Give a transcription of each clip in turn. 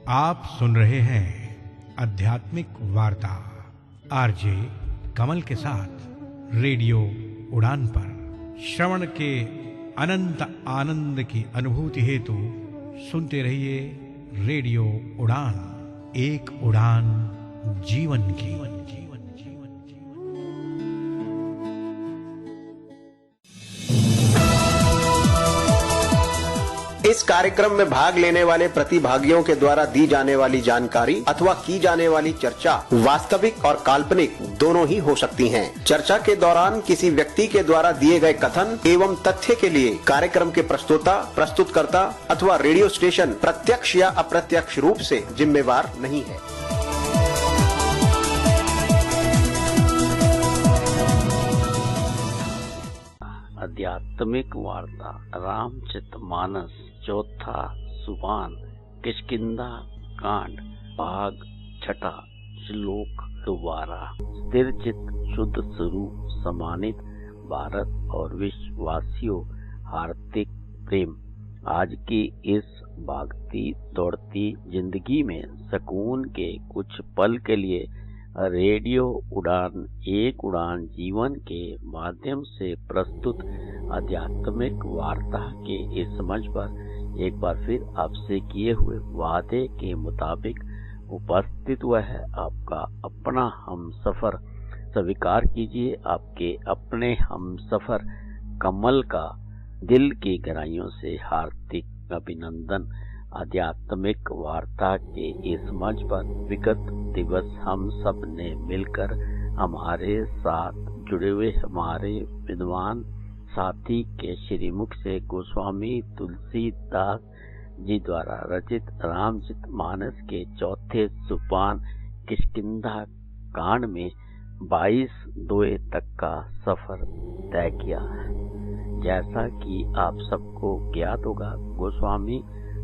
आप सुन रहे हैं आध्यात्मिक वार्ता आरजे कमल के साथ रेडियो उड़ान पर। श्रवण के अनंत आनंद की अनुभूति हेतु सुनते रहिए रेडियो उड़ान, एक उड़ान जीवन की। इस कार्यक्रम में भाग लेने वाले प्रतिभागियों के द्वारा दी जाने वाली जानकारी अथवा की जाने वाली चर्चा वास्तविक और काल्पनिक दोनों ही हो सकती हैं। चर्चा के दौरान किसी व्यक्ति के द्वारा दिए गए कथन एवं तथ्य के लिए कार्यक्रम के प्रस्तोता, प्रस्तुतकर्ता अथवा रेडियो स्टेशन प्रत्यक्ष या अप्रत्यक्ष रूप से जिम्मेवार नहीं है। आध्यात्मिक वार्ता रामचरितमानस चौथा सुबान किष्किंधा कांड भाग छठा श्लोक 12। स्थिर चित्त शुद्ध स्वरूप सम्मानित भारत और विश्ववासियों हार्दिक प्रेम। आज की इस भागती दौड़ती जिंदगी में सुकून के कुछ पल के लिए रेडियो उड़ान, एक उड़ान जीवन के माध्यम से प्रस्तुत आध्यात्मिक वार्ता के इस मंच पर एक बार फिर आपसे किए हुए वादे के मुताबिक उपस्थित हुआ है आपका अपना हमसफर। स्वीकार कीजिए आपके अपने हमसफर कमल का दिल की गहराइयों से हार्दिक अभिनंदन। आध्यात्मिक वार्ता के इस मंच पर विगत दिवस हम सब ने मिलकर हमारे साथ जुड़े हुए हमारे विद्वान साथी के श्रीमुख से गोस्वामी तुलसीदास जी द्वारा रचित रामचरितमानस के चौथे सोपान किष्किंधा कांड में 22 तक का सफर तय किया। जैसा कि आप सबको ज्ञात होगा, गोस्वामी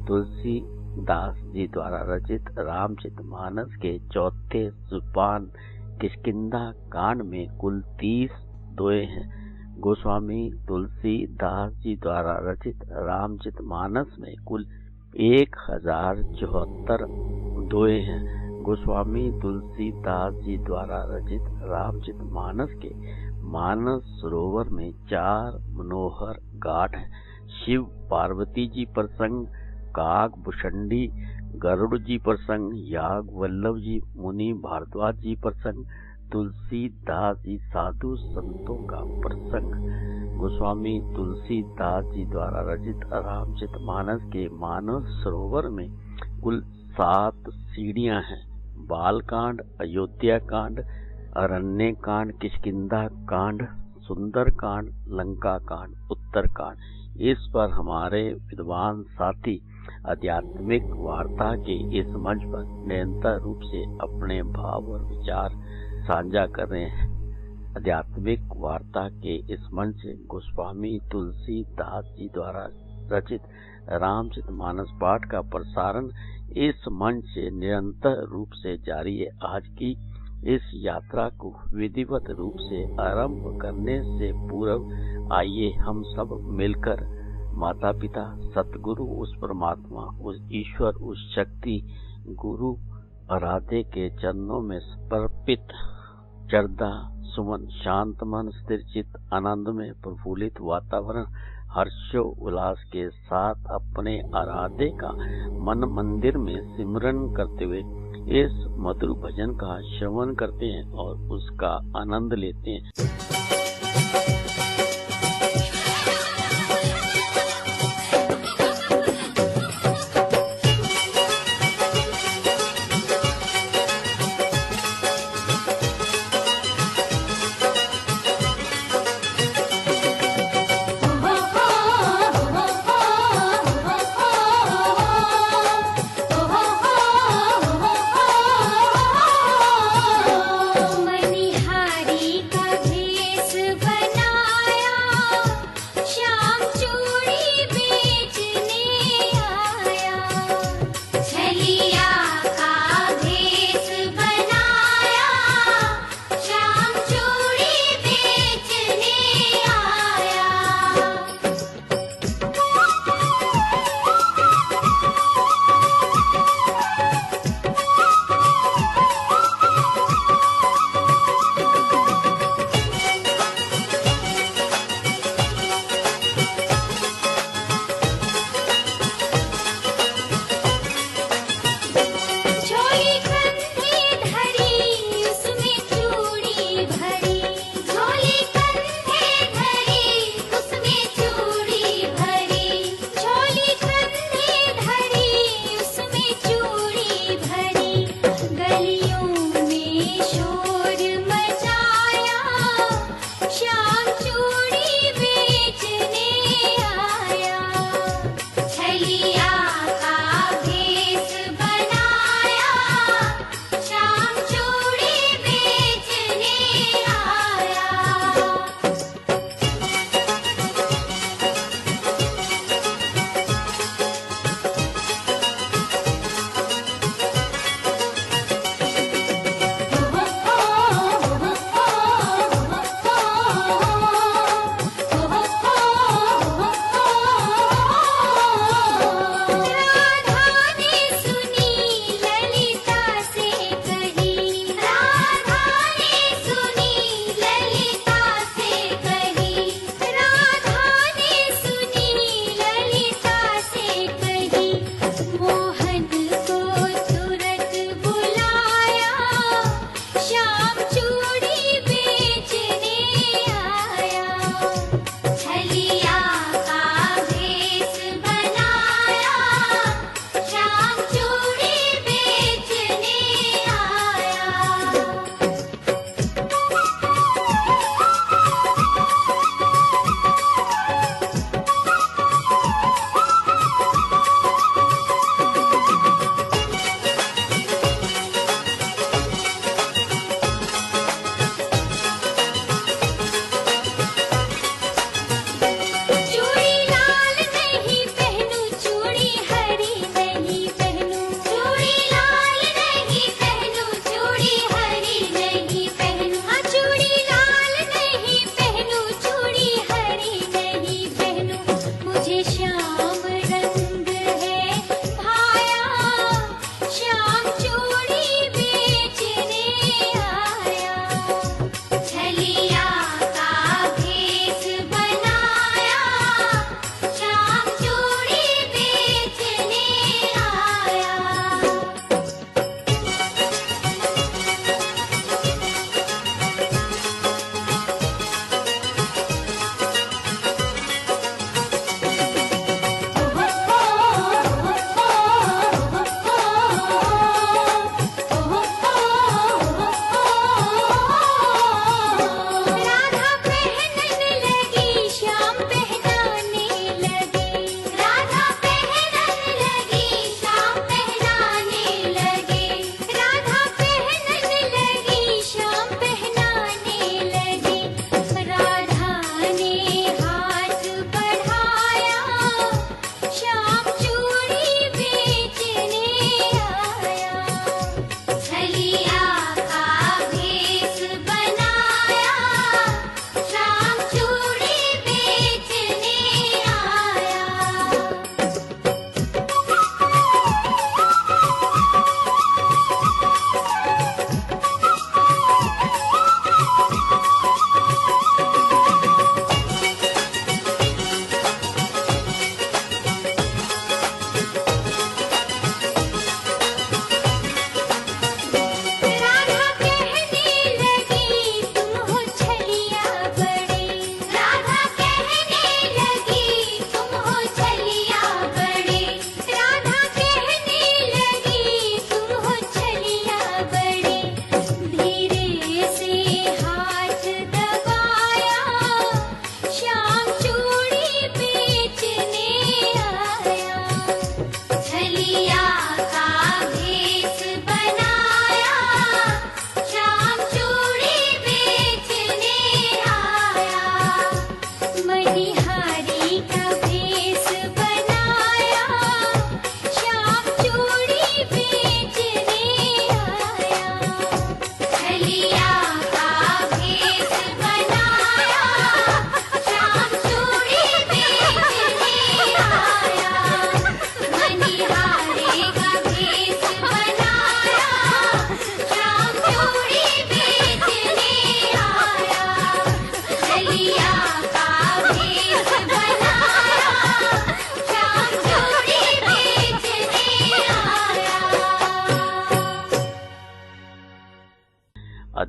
तुलसीदास जी द्वारा रचित रामचरितमानस के चौथे सोपान किष्किंधा कांड में कुल 30 दोहे हैं। गोस्वामी तुलसीदास जी द्वारा रचित रामचरितमानस में कुल 1074 दोहे हैं। गोस्वामी तुलसीदास जी द्वारा रचित रामचरितमानस के मानस सरोवर में 4 मनोहर घाट हैं। शिव पार्वती जी प्रसंग, काग भुषंडी गरुड़ जी प्रसंग, याग वल्लभ जी, मुनि भारद्वाज जी प्रसंग, तुलसीदास जी साधु संतों का प्रसंग। गोस्वामी तुलसीदास जी द्वारा रचित रामचरितमानस के मानस सरोवर में कुल 7 सीढ़ियां हैं। बालकांड, अयोध्या कांड, अरण्य कांड, किष्किंधा कांड, सुंदर कांड, लंका कांड, उत्तर कांड। इस पर हमारे विद्वान साथी आध्यात्मिक वार्ता के इस मंच पर निरंतर रूप से अपने भाव और विचार साझा कर रहे हैं। आध्यात्मिक वार्ता के इस मंच से गोस्वामी तुलसीदास जी द्वारा रचित रामचरितमानस पाठ का प्रसारण इस मंच से निरंतर रूप से जारी है। आज की इस यात्रा को विधिवत रूप से आरंभ करने से पूर्व आइए हम सब मिलकर माता पिता, सतगुरु, उस परमात्मा, उस ईश्वर, उस शक्ति गुरु आराध्य के चरणों में समर्पित श्रद्धा सुमन, शांत मन, स्थिर चित्त, आनंद में प्रफुल्लित वातावरण, हर्षो उल्लास के साथ अपने आराध्य का मन मंदिर में सिमरन करते हुए इस मधुर भजन का श्रवण करते हैं और उसका आनंद लेते हैं। मनिहारी का भेष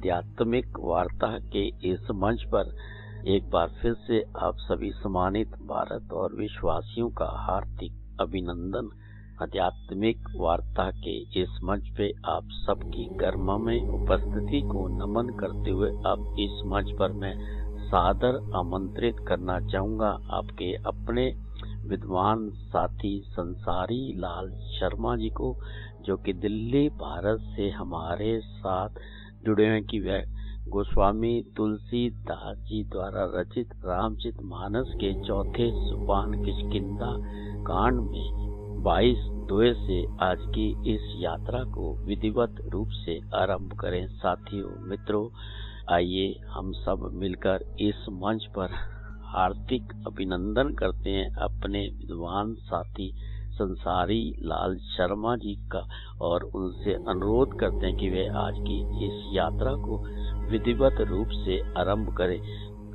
आध्यात्मिक वार्ता के इस मंच पर एक बार फिर से आप सभी सम्मानित भारत और विश्ववासियों का हार्दिक अभिनंदन। आध्यात्मिक वार्ता के इस मंच पे आप सबकी गर्ममय उपस्थिति को नमन करते हुए अब इस मंच पर मैं सादर आमंत्रित करना चाहूँगा आपके अपने विद्वान साथी संसारी लाल शर्मा जी को, जो कि दिल्ली भारत से हमारे साथ जुड़े हैं कि वह गोस्वामी तुलसीदास जी द्वारा रचित रामचरित मानस के चौथे सोपान किष्किंधा कांड में 22 से आज की इस यात्रा को विधिवत रूप से आरंभ करें। साथियों, मित्रों, आइए हम सब मिलकर इस मंच पर हार्दिक अभिनंदन करते हैं अपने विद्वान साथी संसारी लाल शर्मा जी का और उनसे अनुरोध करते हैं कि वे आज की इस यात्रा को विधिवत रूप से आरंभ करें।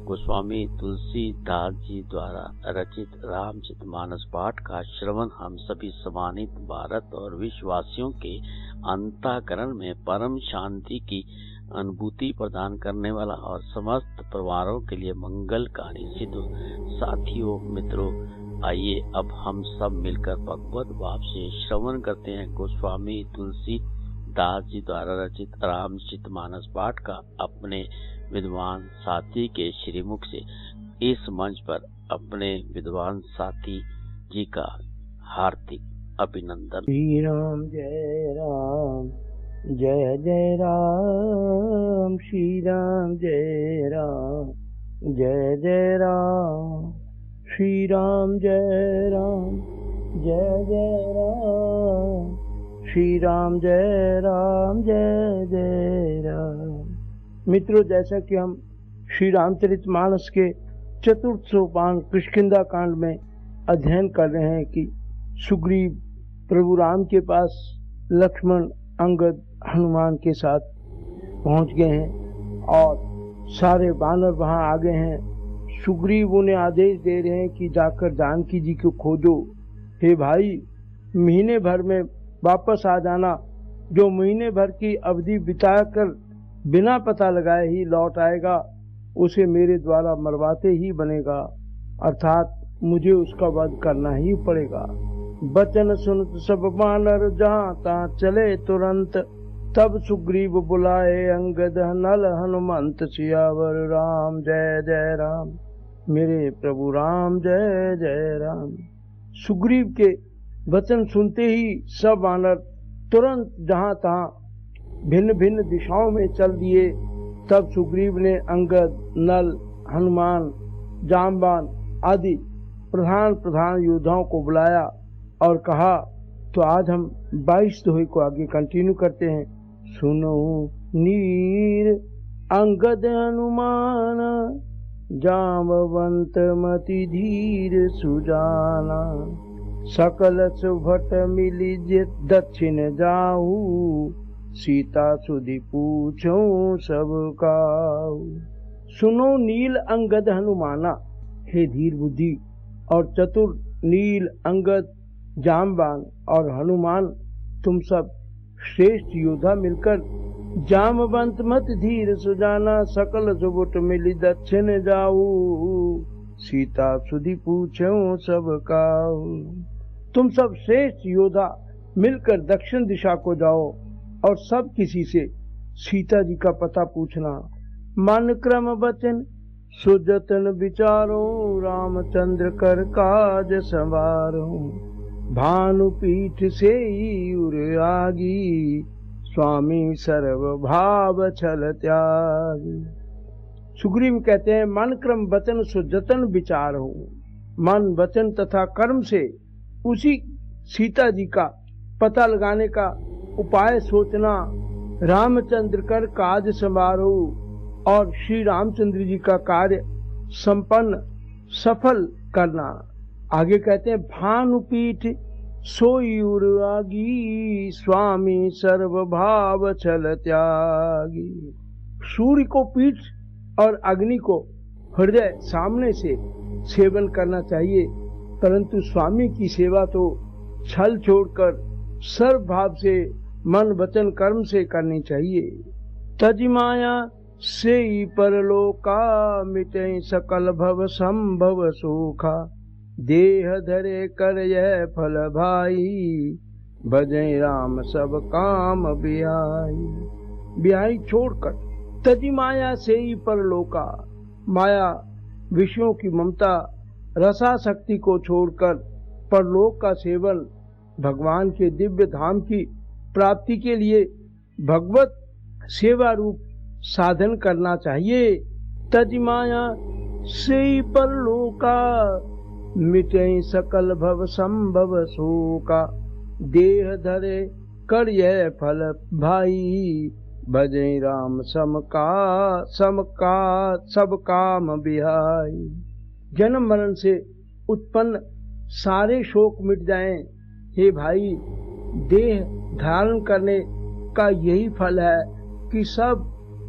गोस्वामी तुलसीदास जी द्वारा रचित रामचरित मानस पाठ का श्रवण हम सभी सम्मानित भारत और विश्ववासियों के अंतःकरण में परम शांति की अनुभूति प्रदान करने वाला और समस्त परिवारों के लिए मंगलकारी सिद्ध। साथियों, मित्रों, आइए अब हम सब मिलकर भगवत भाव से श्रवण करते हैं गोस्वामी तुलसीदास जी द्वारा रचित रामचरित मानस पाठ का अपने विद्वान साथी के श्रीमुख से। इस मंच पर अपने विद्वान साथी जी का हार्दिक अभिनंदन। श्री राम जय राम, जय जय राम, श्री राम जय राम, जय जय राम, श्री राम जय राम, जय जय राम, श्री राम जय राम, जय जय राम। मित्रों, जैसा कि हम श्री रामचरित मानस के चतुर्थ सोपान किष्किंधा कांड में अध्ययन कर रहे हैं कि सुग्रीव प्रभु राम के पास लक्ष्मण, अंगद, हनुमान के साथ पहुंच गए हैं और सारे वानर वहां आ गए हैं। सुग्रीव उन्हें आदेश दे रहे हैं कि जाकर जानकी जी को खोजो। हे भाई, महीने भर में वापस आ जाना। जो महीने भर की अवधि बिताकर बिना पता लगाए ही लौट आएगा, उसे मेरे द्वारा मरवाते ही बनेगा, अर्थात मुझे उसका वध करना ही पड़ेगा। बचन सुनत सब वानर जहाँ तहाँ चले तुरंत, तब सुग्रीव बुलाए अंगद, नल, हनुमंत, सियावर राम जय जय राम। मेरे प्रभु राम जय जय राम। सुग्रीव के वचन सुनते ही सब वानर तुरंत जहाँ तहाँ भिन्न भिन्न दिशाओं में चल दिए। तब सुग्रीव ने अंगद, नल, हनुमान, जामवान आदि प्रधान प्रधान योद्धाओं को बुलाया और कहा, तो आज हम 22 दोहे को आगे कंटिन्यू करते हैं। सुनो नीर अंगद हनुमान, जामवंत मति धीर सुजाना, सकल सुभट मिली दक्षिण जाऊ, सीता सुधि पूछो सब काऊ। सुनो नील अंगद हनुमाना, हे धीर बुद्धि और चतुर नील, अंगद, जामवान और हनुमान, तुम सब श्रेष्ठ योद्धा मिलकर जामवंत मत धीर सुजाना, सकल सुबुट मिली दक्षिण जाऊ, सीता सुधि पूछो सब काऊ। तुम सब श्रेष्ठ योद्धा मिलकर दक्षिण दिशा को जाओ और सब किसी से सीता जी का पता पूछना। मन क्रम वचन सुजतन विचारो, रामचंद्र कर काज संवारो, भानु पीठ से उर आगी, स्वामी सर्व भाव छल त्यागी। सुग्रीव कहते हैं, मन क्रम वचन सुजतन विचार हो। मन, वचन तथा कर्म से उसी सीता जी का पता लगाने का उपाय सोचना। रामचंद्र कर काज संवारो, और श्री रामचंद्र जी का कार्य संपन्न सफल करना। आगे कहते हैं, भानुपीठ सोई उर आगी, स्वामी सर्व भाव छल त्यागी। सूर्य को पीठ और अग्नि को हृदय सामने से सेवन करना चाहिए, परंतु स्वामी की सेवा तो छल छोड़कर सर्व भाव से मन वचन कर्म से करनी चाहिए। तज माया से परलोका, मिटे सकल भव संभव सुखा। देह धरे कर यह फल भाई, भजै राम सब काम बिहाई। बिहाई छोड़कर तज माया से ही परलोका, माया विषयों की ममता रसाशक्ति को छोड़कर परलोक का सेवन, भगवान के दिव्य धाम की प्राप्ति के लिए भगवत सेवा रूप साधन करना चाहिए। तज माया से परलोका, मिटे सकल भव संभव शोका। देह धरे कर यह फल भाई, भजै राम सब काम बिहाई। जन्म मरण से उत्पन्न सारे शोक मिट जाएं। हे भाई, देह धारण करने का यही फल है कि सब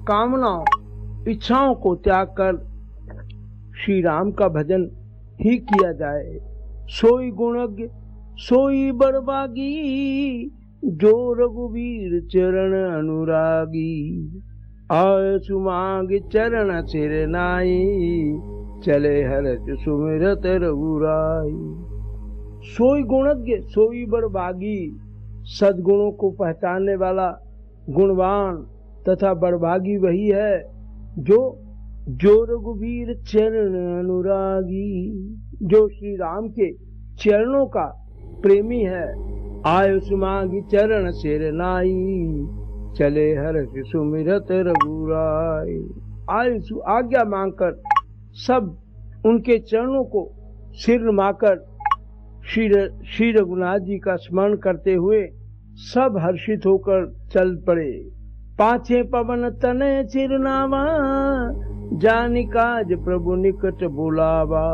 कामनाओं इच्छाओं को त्याग कर श्री राम का भजन ही किया जाए। सोई गुणज्ञ सोई बड़भागी, जो रघुवीर चरण अनुरागी। आयसु मांग चरण सिर नाई, चले हरच सुमिरत रघुराई। सोई गुणज्ञ सोई बड़भागी, सद्गुणों को पहचानने वाला गुणवान तथा बड़भागी वही है जो रघुवीर चरण अनुरागी, जो श्री राम के चरणों का प्रेमी है। आयुष मांगी चरण सिर नाई, चले हर्ष सुमिरत रघुराई। आयुष आज्ञा मांगकर सब उनके चरणों को सिर नमाकर श्री रघुनाथ जी का स्मरण करते हुए सब हर्षित होकर चल पड़े। पाछे पवन तनय चिरनावा, जानि काज प्रभु निकट बुलावा।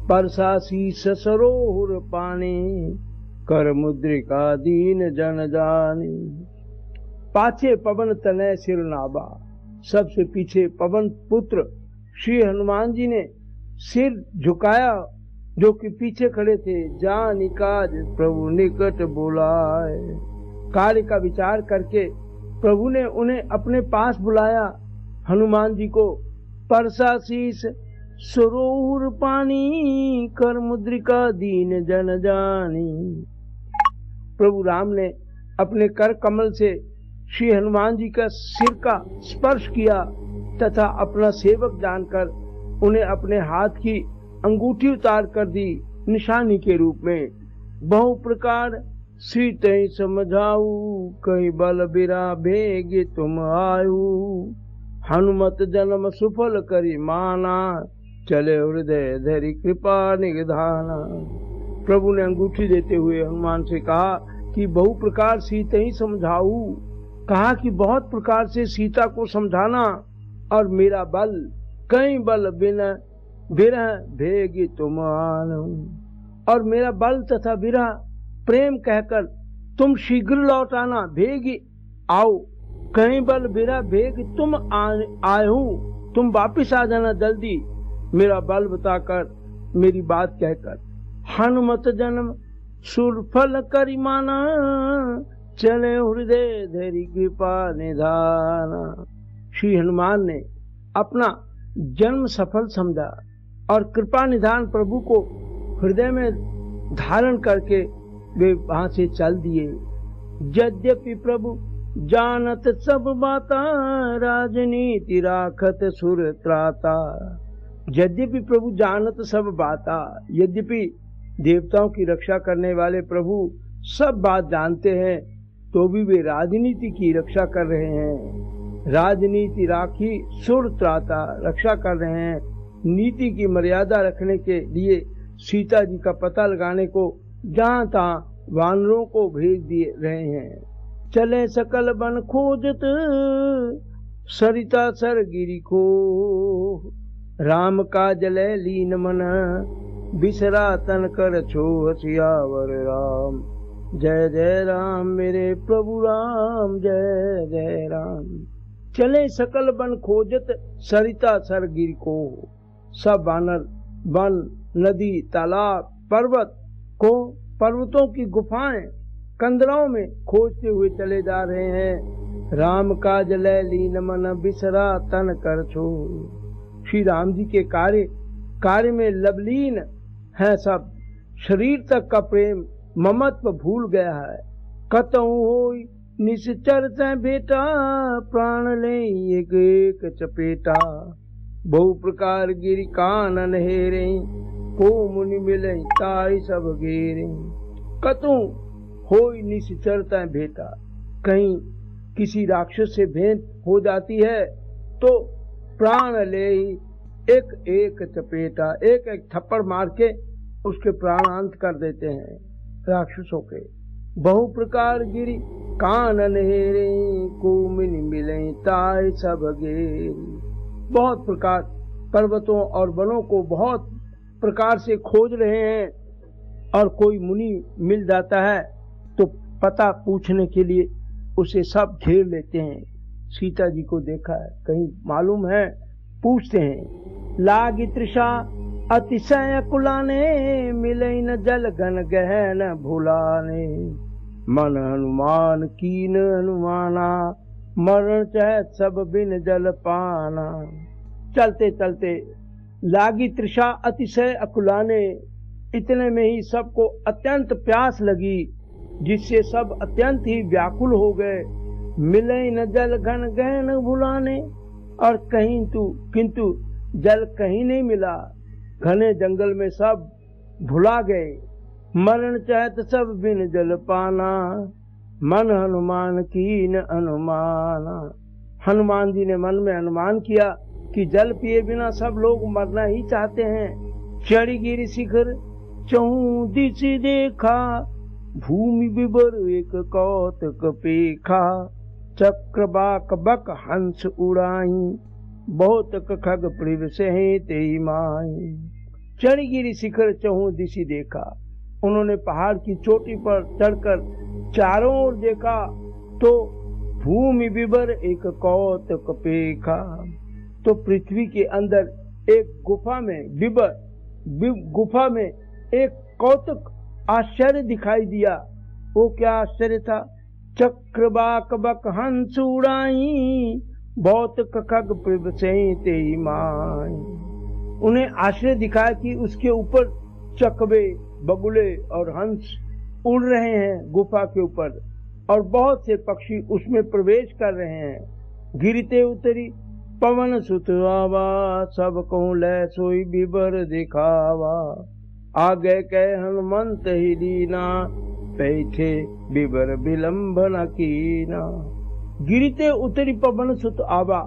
परसा शीस सरोवर पानी, कर मुद्रिका दीन जन जानी। पाछे पवन तनय सिरनावा, सबसे पीछे पवन पुत्र श्री हनुमान जी ने सिर झुकाया, जो कि पीछे खड़े थे। जानि काज प्रभु निकट बुलाए। कार्य का विचार करके प्रभु ने उन्हें अपने पास बुलाया, हनुमान जी को। परसा शीस सरोवर पानी, कर मुद्रिका दीन जन जानी। प्रभु राम ने अपने कर कमल से श्री हनुमान जी का सिर का स्पर्श किया तथा अपना सेवक जानकर उन्हें अपने हाथ की अंगूठी उतार कर दी निशानी के रूप में। बहु प्रकार सीते समझाऊ, कहीं बल बिरा भेग तुम आयु। हनुमत जन्म सुफल करी माना, चले हृदय धरी कृपा निधाना। प्रभु ने अंगूठी देते हुए हनुमान से कहा कि बहु प्रकार सीते ही समझाऊ, कहा कि बहुत प्रकार से सीता को समझाना, और मेरा बल कहीं बल बिना बिरह भेगी तुम आनू। और मेरा बल तथा विरह प्रेम कहकर तुम शीघ्र लौट आना, भेगी आओ। कहीं बल बिरह भेग तुम आए हो, तुम वापिस आ जाना जल्दी, मेरा बल बताकर मेरी बात कहकर। हनुमत जन्म सुरफल करी माना, चले हृदय धरी कृपा निधाना। श्री हनुमान ने अपना जन्म सफल समझा और कृपा निधान प्रभु को हृदय में धारण करके वे वहां से चल दिए। यद्यपि प्रभु जानत सब बाता, राजनीति राखत सुर त्राता। यद्यपि प्रभु जानत सब बाता, यद्यपि देवताओं की रक्षा करने वाले प्रभु सब बात जानते हैं, तो भी वे राजनीति की रक्षा कर रहे हैं। राजनीति राखी सुर त्राता, रक्षा कर रहे हैं। नीति की मर्यादा रखने के लिए सीता जी का पता लगाने को जहाँ तहाँ वानरों को भेज दिए रहे हैं। चले सकल बन खोजत, सरिता सर गिरी को। राम का जले लीन मन, बिसरा तन कर छो सियावर राम। जय जय राम मेरे प्रभु राम, जय जय राम। चले सकल बन खोजत, सरिता सर गिर को। सब वानर वन, नदी, तालाब, पर्वत को, पर्वतों की गुफाएं, कंदराओं में खोजते हुए चले जा रहे हैं। राम काज लय लीन मन बिसरा तन कर छोड़। श्री राम जी के कार्य में लवलीन है सब, शरीर तक का प्रेम ममत्व भूल गया है। कतहु होई निश्चर से बेटा, प्राण ले एक एक चपेटा। बहु प्रकार गिरि कानन हेरे, को मुनि मिले ताई सब घेरे। कतहु होई निश्चर से बेटा, कहीं किसी राक्षस से भेंट हो जाती है तो प्राण ले एक एक चपेटा, एक एक थप्पड़ मार के उसके प्राणांत कर देते हैं राक्षसों के। बहु प्रकार गिरी कानन हेरे, को मिनि मिले ताय सब घेरे। बहुत प्रकार पर्वतों और वनों को बहुत प्रकार से खोज रहे हैं, और कोई मुनि मिल जाता है तो पता पूछने के लिए उसे सब घेर लेते हैं। सीता जी को देखा है, कहीं मालूम है, पूछते हैं। लागी तृषा अतिशय कुलाने, मिले न जल घन गहन भुलाने। मन हनुमान कीन हनुमाना, मरण चाहे सब बिन जल पाना। चलते चलते लागी तृषा अतिशय अकुलाने, इतने में ही सबको अत्यंत प्यास लगी, जिससे सब अत्यंत ही व्याकुल हो गए। मिले न जल घन गहन भुलाने, और किंतु जल कहीं नहीं मिला। घने जंगल में सब भुला गए। मरण चाहत सब बिन जल पाना, मन हनुमान कीन अनुमाना। हनुमान जी ने मन में अनुमान किया कि जल पिए बिना सब लोग मरना ही चाहते हैं। चढ़ी गिरि शिखर चहु दिशि देखा, भूमि विवर एक कौतक पेखा। चक्र बाक बक हंस उड़ाई, बहुत खग प्रिव से तेई माई। चढ़ी गिरि शिखर चहु दिशि देखा, उन्होंने पहाड़ की चोटी पर चढ़कर चारों ओर देखा तो भूमि विवर एक कौतक पेखा। तो पृथ्वी के अंदर एक गुफा में एक कौतक आश्चर्य दिखाई दिया। वो क्या आश्चर्य था? चक्रबाक बक हंस उड़ाई, बहुत खग प्रिव से तेई माई। उन्हें आश्चर्य दिखाया कि उसके ऊपर चकवे, बगुले और हंस उड़ रहे हैं गुफा के ऊपर, और बहुत से पक्षी उसमें प्रवेश कर रहे हैं। गिरते उतरी पवन सुत आवा, सब कहूँ लय सोई बिबर दिखावा। आगे कह हनुमंत ही दीना, बैठे बिबर विलंब न कीना। गिरते उतरी पवन सुत आवा,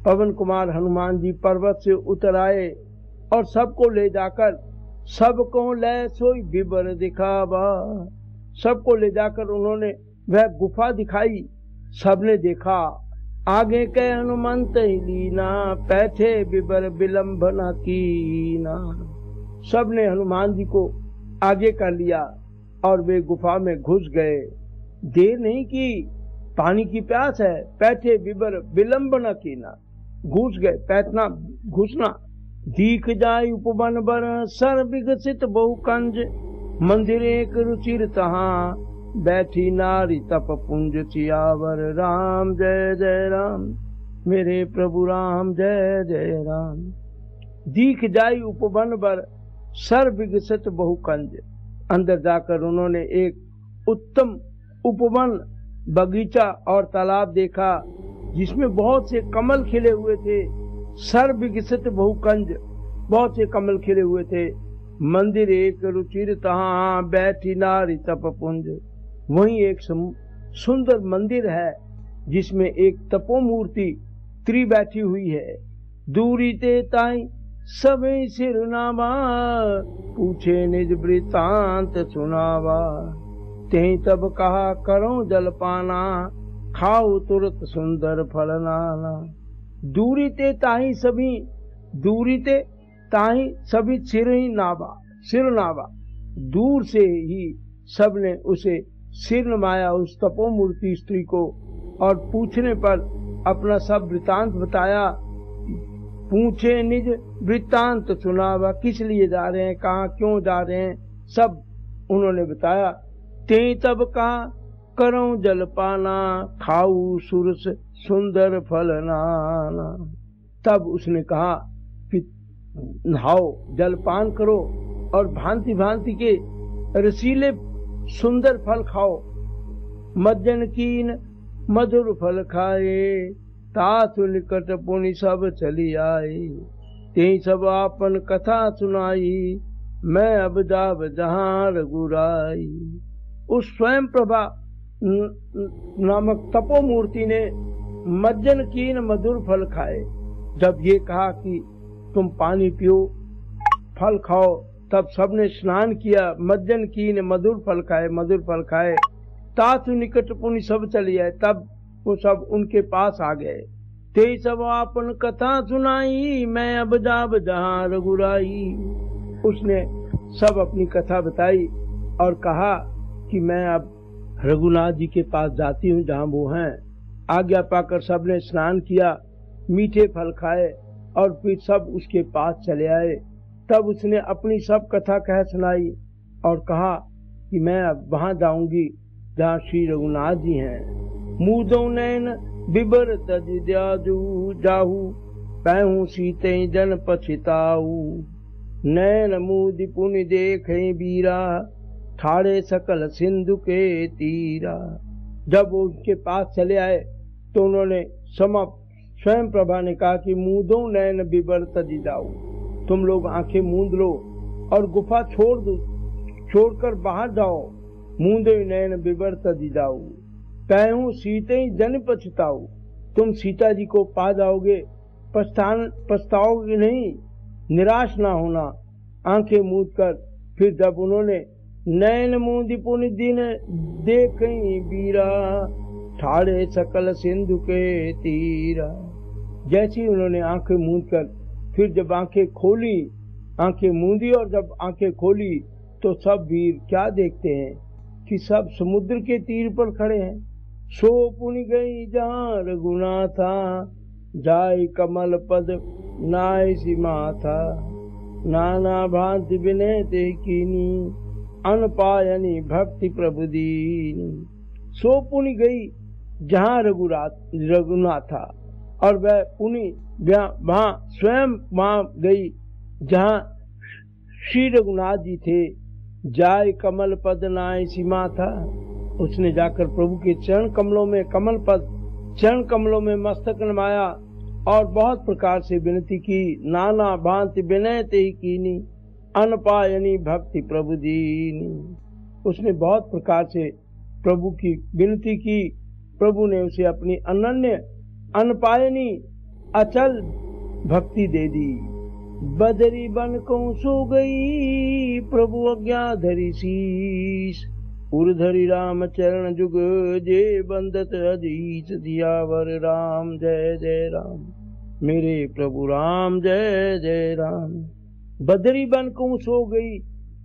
पवन कुमार हनुमान जी पर्वत से उतर आए और सबको ले जाकर, सबको ले सोई बिबर दिखावा, सबको ले जाकर उन्होंने वह गुफा दिखाई। सबने देखा। आगे के हनुमंत ही लीना, बैठे बिबर विलंब न कीना। सबने हनुमान जी को आगे कर लिया और वे गुफा में घुस गए। देर नहीं की, पानी की प्यास है। बैठे बिबर विलंब न कीना, घुस गए। बैठना घुसना। दीख जाय उपवन बर, सर विकसित बहु कंज। मंदिर एक रुचिर तहाँ, बैठी नारी तप पुंज सियावर। राम जय जय राम, मेरे प्रभु राम जय जय राम। दीख जाय उपवन बर, सर विकसित बहु कंज। अंदर जाकर उन्होंने एक उत्तम उपवन, बगीचा और तालाब देखा, जिसमें बहुत से कमल खिले हुए थे। सर विकसित बहुकंज, बहुत से कमल खिले हुए थे। मंदिर एक रुचिर तहाँ, बैठी नारी तप पुंज। वहीं एक सुंदर मंदिर है, जिसमें एक तपोमूर्ति स्त्री बैठी हुई है। दूरी ते ताई सबे सिर नावा, पूछे निज वृतांत सुनावा। ते तब कहा करो जल पाना, खाओ तुरत सुंदर फल नाना। दूरी ते ताही सभी सिर नावा। दूर से ही सबने उसे सिर नमाया, उस तपोमूर्ति स्त्री को, और पूछने पर अपना सब वृतांत बताया। पूछे निज वृतांत सुनावा, किस लिए जा रहे हैं, कहाँ क्यों जा रहे हैं, सब उन्होंने बताया। ते तब कहा करो जलपाना, खाऊ सुरस सुंदर फल नाना। तब उसने कहा कि नहाओ, जलपान करो और भांति भांति के रसीले सुंदर फल खाओ। मज्जन कीन मधुर फल खाए, तातु निकट पुनि सब चली आए। ते सब आपन कथा सुनाई, मैं अब जाब जहां रघुराई। उस स्वयं प्रभा नामक तपो मूर्ति ने मज्जन कीन मधुर फल खाए। जब ये कहा कि तुम पानी पियो, फल खाओ, तब सबने स्नान किया। मज्जन कीन मधुर फल खाए, मधुर फल खाए। तातु निकट पुनि सब चली आए, तब वो सब उनके पास आ गए। ते सब आपन कथा सुनाई, मैं अब जाब जहां रघुराई। उसने सब अपनी कथा बताई और कहा कि मैं अब रघुनाथ जी के पास जाती हूँ जहाँ वो हैं। आज्ञा पाकर सबने स्नान किया, मीठे फल खाए और फिर सब उसके पास चले आए। तब उसने अपनी सब कथा कह सुनाई और कहा कि मैं अब वहां जाऊंगी जहाँ श्री रघुनाथ जी हैं। मूदो नैन बिबर तज द्याजू जाहू, पैहू सीते जन पछिताऊ। नैन मूदि पुनि देखे बीरा, ठाड़े सकल सिंधु के तीरा। जब वो उनके पास चले आए तो उन्होंने स्वयं प्रभा ने कहा कि मूदो नैन बिबर तज जाऊ, तुम लोग आंखें मूंद लो और गुफा छोड़कर बाहर जाओ। मूंदे नैन बिबर तज जाऊ, कहूं सीते जन पछताऊ। तुम सीता जी को पा जाओगे, पछताओगे नहीं, निराश ना होना। आंखें मूंद कर फिर जब उन्होंने नैन मूंदी पुनि दिन देखें बीरा, ठाड़े सकल सिंधु के तीरा। जैसी उन्होंने आंखें मूंद कर फिर जब आंखें खोली, आंखें मूंदी और जब आंखें खोली तो सब वीर क्या देखते हैं कि सब समुद्र के तीर पर खड़े हैं। सो पुनि गई जहाँ रघुनाथा, जाय कमल पद नाय सीमा था। नाना भांति विनय ते कीनी, अनपायनी भक्ति प्रभु दीनी। सो पुनि गई जहाँ रघुनाथ था और वह पुनि वहाँ स्वयं वहाँ गई जहाँ श्री रघुनाथ जी थे। जाय कमल पद नाय सीमा था, उसने जाकर प्रभु के चरण कमलों में चरण कमलों में मस्तक नमाया और बहुत प्रकार से विनती की। नाना भांति विनय ते कीनी, अनपायनी भक्ति प्रभु दीनी। उसने बहुत प्रकार से प्रभु की विनती की। प्रभु ने उसे अपनी अनन्य अनपायनी अचल भक्ति दे दी। बदरी बन को सो गई, प्रभु आज्ञा धरी शीश। उर्धरि राम चरण जुग, जे बंदत अधीश। दियावर राम जय जय राम, मेरे प्रभु राम जय जय राम। बदरी बन को सो गई,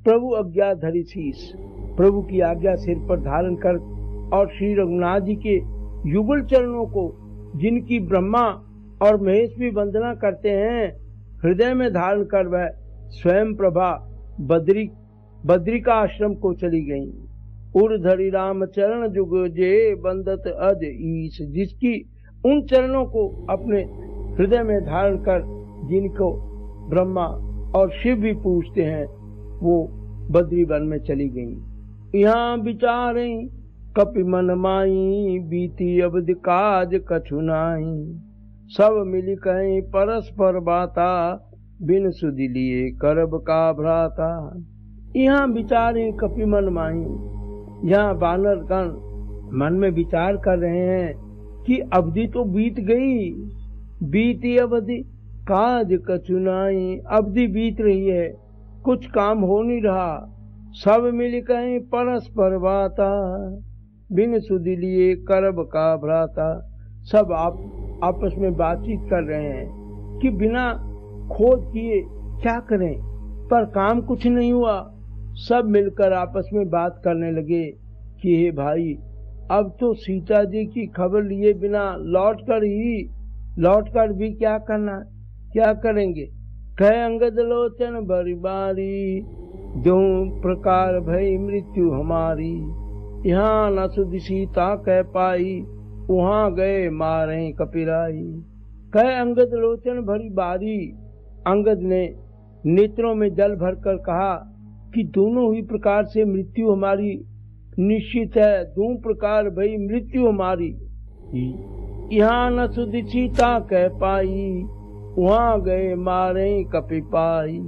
प्रभु आज्ञा धरी शीश। प्रभु की आज्ञा सिर पर धारण कर और श्री रघुनाथ जी के युगल चरणों को, जिनकी ब्रह्मा और महेश भी वंदना करते हैं, हृदय में धारण कर वह स्वयं प्रभा बद्रिका आश्रम को चली गई। उर्धरि राम चरण जुग, जे बंदत अज ईश। जिसकी उन चरणों को अपने हृदय में धारण कर, जिनको ब्रह्मा और शिव भी पूजते हैं, वो बद्री वन में चली गई। यहाँ विचारे कपि मन माई, बीती अवध काज कछु नाई। सब मिली कहीं परस्पर बाता, बिन सुधि लिए करब का भ्राता। यहाँ विचारे कपि मन माई, यहाँ वानर गण मन में विचार कर रहे हैं कि अवधि तो बीत गई। बीती अवधि काज कछु नाई, अवधि बीत रही है, कुछ काम हो नहीं रहा। सब मिल कहीं परस्पर बाता, बिन सुधि लिए करब का भ्राता। सब आपस में बातचीत कर रहे हैं कि बिना खोज किए क्या करें, पर काम कुछ नहीं हुआ। सब मिलकर आपस में बात करने लगे कि हे भाई, अब तो सीता जी की खबर लिए बिना लौटकर भी क्या करना, क्या करेंगे। कह अंगद लोचन बड़ी बारी, दो प्रकार भई मृत्यु हमारी। यहाँ न सुध सीता कह पाई, वहाँ गए मारे कपिराई। कह अंगद लोचन भरी बारी, अंगद ने नेत्रों में जल भरकर कहा कि दोनों ही प्रकार से मृत्यु हमारी निश्चित है, दोनों प्रकार भई मृत्यु हमारी। यहाँ न सुध सीता कह पाई, वहाँ गए मारे कपि पाई।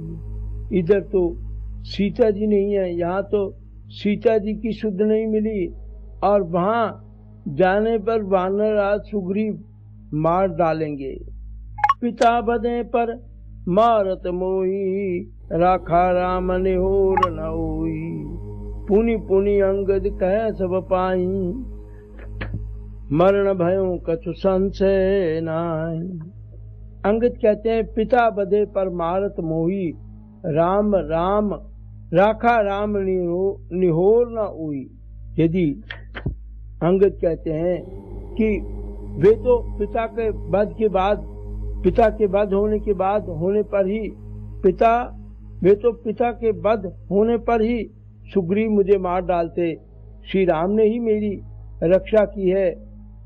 इधर तो सीता जी नहीं है, यहाँ तो सीता जी की सुध नहीं मिली, और वहाँ जाने पर वानर आज सुग्रीव मार डालेंगे। पिता बदे पर मारत मोही, राखा राम निहोर न होई। पुनि पुनि अंगद कह सब पाई, मरण भयों कछु संशय नाई। अंगद कहते हैं पिता बदे पर मारत मोही, राम राम राखा राम निहोर न हुई। यदि अंगद कहते हैं कि वे तो पिता के वध के बाद, पिता के वध होने के बाद होने पर ही वे तो पिता के वध होने पर ही सुग्रीव मुझे मार डालते। श्री राम ने ही मेरी रक्षा की है,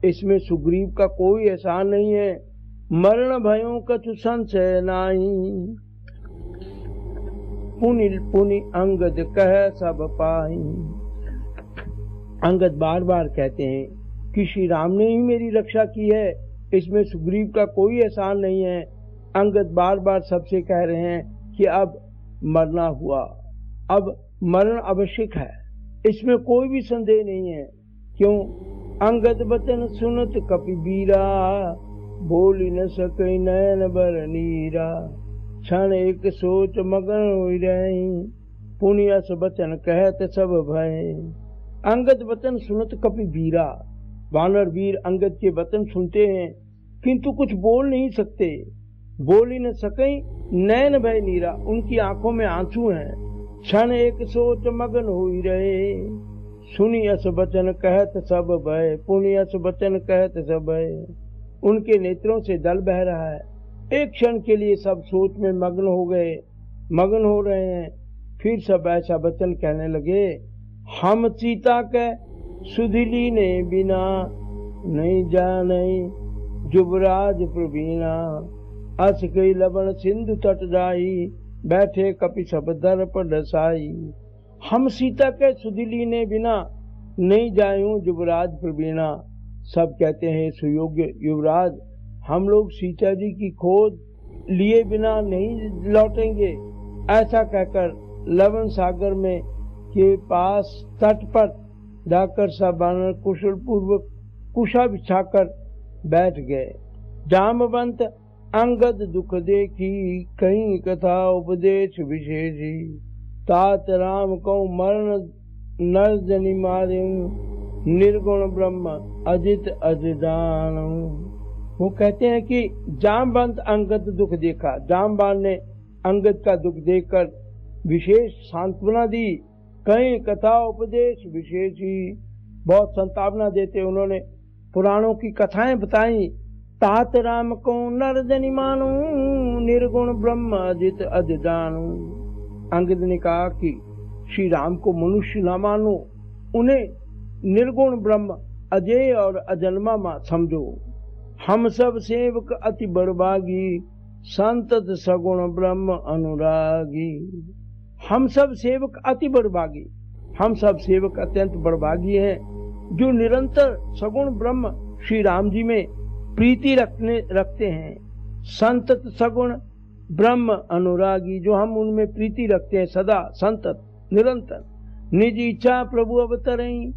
इसमें सुग्रीव का कोई एहसान नहीं है। मरण भयों कछु संशय नाहीं, पुनि पुनि अंगद कह सब पाई। अंगद बार बार कहते हैं कि श्री राम ने ही मेरी रक्षा की है, इसमें सुग्रीव का कोई एहसान नहीं है। अंगद बार बार सबसे कह रहे हैं कि अब मरना हुआ, अब मरण आवश्यक है, इसमें कोई भी संदेह नहीं है। क्यों? अंगद बचन सुनत कपि बीरा, बोली न सके नयन बर नीरा। क्षण एक सोच मगन होई रही, पुनि अस बचन कहत सब भय। अंगद वचन सुनत कपि बीरा, वानर वीर अंगद के वचन सुनते हैं किंतु कुछ बोल नहीं सकते। बोली न सके नयन भय नीरा, उनकी आंखों में आंसू हैं। क्षण एक सोच मगन होई रहे, सुनी अस बचन कहत सब भय। पुनि अस बचन कहत सब भय। उनके नेत्रों से जल बह रहा है। एक क्षण के लिए सब सोच में मग्न हो रहे हैं। फिर सब ऐसा वचन कहने लगे, हम सीता के सुधिली ने बिना, नहीं जाने जुबराज प्रवीणा। अस कई लवण सिंधु तट जाई, बैठे कपि सब दर्प डसाई। हम सीता के सुधिली ने बिना, नहीं जायूं जुबराज प्रवीणा। सब कहते हैं सुयोग्य युवराज, हम लोग सीता जी की खोज लिए बिना नहीं लौटेंगे। ऐसा कहकर लवण सागर में के पास तट पर जाकर सब वानर कुशल पूर्वक कुशा बिछाकर बैठ गए। जामवंत अंगद दुख देखी, कहीं कथा उपदेश विशेषी। तात राम को मरण नर जनि मारे, निर्गुण ब्रह्म अजित अजिदान। वो कहते हैं कि जामवंत अंगद दुख देखा। जामवान ने अंगद का दुख देखकर विशेष सांत्वना दी। कहीं कथा उपदेश विशेषी, बहुत संतावना देते उन्होंने पुराणों की कथाएं बताई। तात राम को नर जनि मानो, निर्गुण ब्रह्म अजित अजिदानु। अंगद ने कहा कि श्री राम को मनुष्य न मानो, उन्हें निर्गुण ब्रह्म अजय और अजन्मा समझो। हम सब सेवक अति बड़भागी, संतत सगुण ब्रह्म अनुरागी। हम सब सेवक अति बड़भागी, हम सब सेवक अत्यंत बड़भागी हैं जो निरंतर सगुण ब्रह्म श्री राम जी में प्रीति रखते हैं। संतत सगुण ब्रह्म अनुरागी, जो हम उनमें प्रीति रखते हैं सदा संतत निरंतर। निज इच्छा प्रभु अवतरई,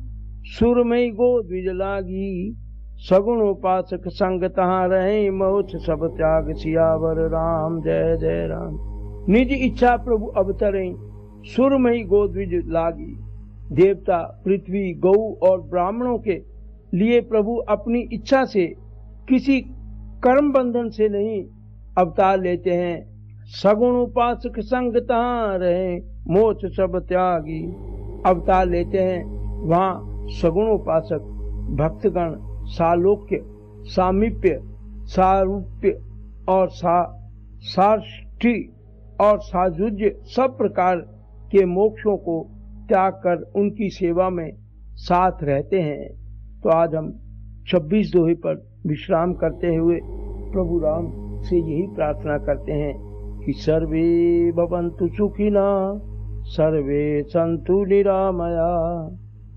सुरमई गो द्विज लागी। सगुण उपासक संग तहाँ रहे, मोक्ष सब त्याग सियावर राम। जय जय राम। निज इच्छा प्रभु अवतरई, सुरमई गो द्विज लागी। देवता, पृथ्वी, गौ और ब्राह्मणों के लिए प्रभु अपनी इच्छा से, किसी कर्म बंधन से नहीं अवतार लेते हैं। सगुण उपासक संग तहाँ रहे, मोक्ष सब त्यागी। अवतार लेते हैं वहाँ सगुण उपासक भक्तगण सालोक्य, सामीप्य, सारूप्य और साष्टी और साजुज्य सब प्रकार के मोक्षों को त्याग कर उनकी सेवा में साथ रहते हैं। तो आज हम 26 दोहे पर विश्राम करते हुए प्रभु राम से यही प्रार्थना करते हैं कि सर्वे भवन्तु सुखिनः, सर्वे सन्तु निरामया,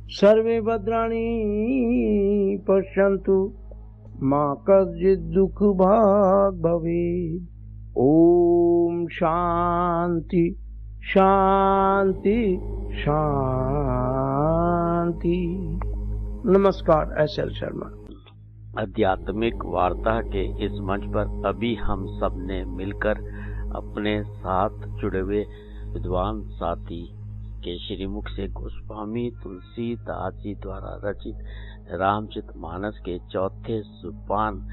सर्वे भद्राणि पश्यन्तु, मा कश्चित् दुःख भाग् भवेत्। ओम शांति शांति शांति। नमस्कार, एस.एल. शर्मा। आध्यात्मिक वार्ता के इस मंच पर अभी हम सब ने मिलकर अपने साथ जुड़े हुए विद्वान साथी के श्रीमुख से गोस्वामी तुलसीदास जी द्वारा रचित रामचरितमानस के चौथे सोपान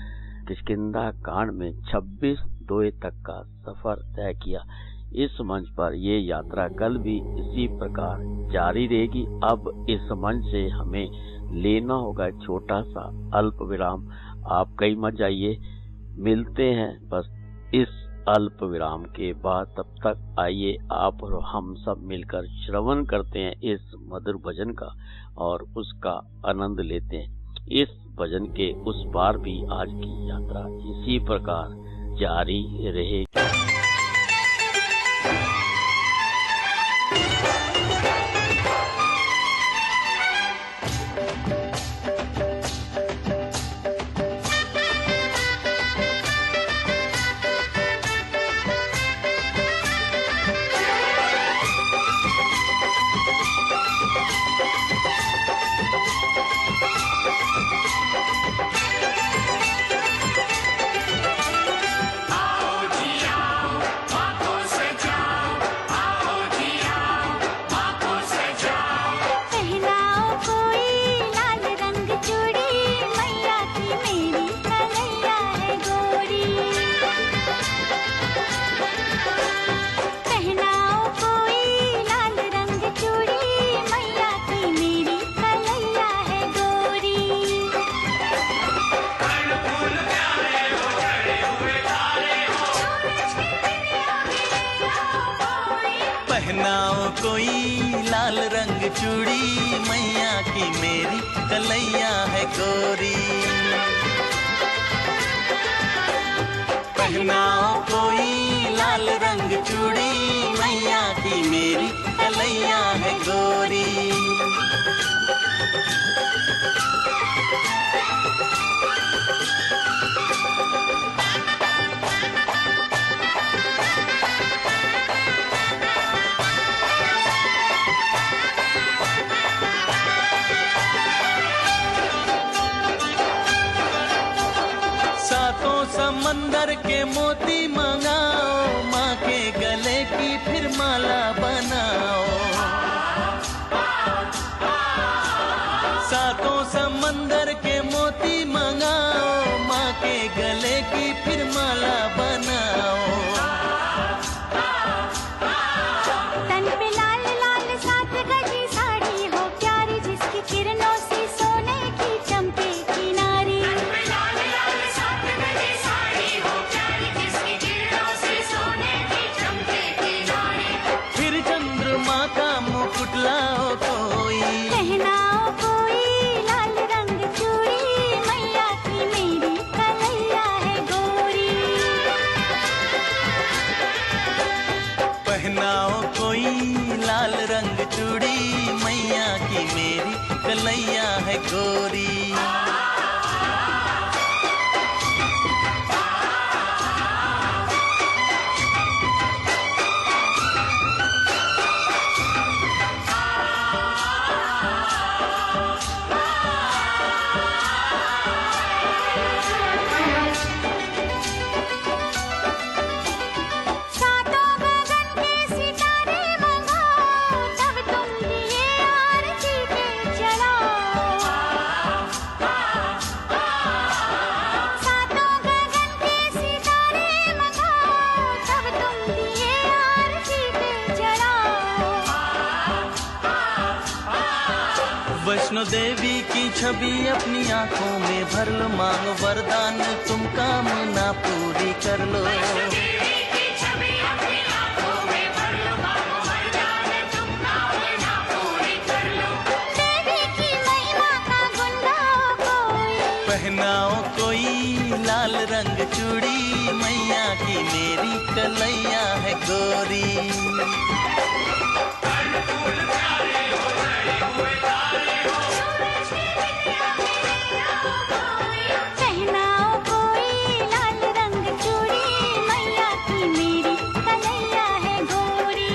किष्किंधा कांड में 26 दोहे तक का सफर तय किया। इस मंच पर ये यात्रा कल भी इसी प्रकार जारी रहेगी। अब इस मंच से हमें लेना होगा छोटा सा अल्प विराम। आप कहीं मत जाइए, मिलते हैं बस इस अल्प विराम के बाद। तब तक आइए आप और हम सब मिलकर श्रवण करते हैं इस मधुर भजन का और उसका आनंद लेते हैं। इस भजन के उस पार भी आज की यात्रा इसी प्रकार जारी रहेगी। पहनाओ कोई लाल रंग चूड़ी, मैया की मेरी कलैया है गोरी। पहनाओ कोई लाल रंग चूड़ी, मैया की मेरी कलैया है गोरी। समंदर के मोती मंगाओ, माँ के गले की फिर माला बनाओ। सातों समंदर के मोती मंगाओ, माँ के गले की फिर माला बनाओ। तन पे लाल लाल सात गजी साड़ी हो प्यारी, जिसकी किरणों से सोने की चमके किनारी। लाओ कोई, पहनाओ कोई लाल रंग चूड़ी, मैया की मेरी कलैया है गोरी। पहनाओ कोई लाल रंग चूड़ी, मैया की मेरी कलैया है गोरी। वैष्णो देवी की छवि अपनी आंखों में भर लो, मांगो वरदान तुम कामना पूरी कर लो। देवी की पहनाओ कोई लाल रंग चूड़ी, मैया की मेरी कलैया है गोरी। पहनाओ कोई लाल रंग चूड़ी, मैया की मेरी कलैया है गोरी।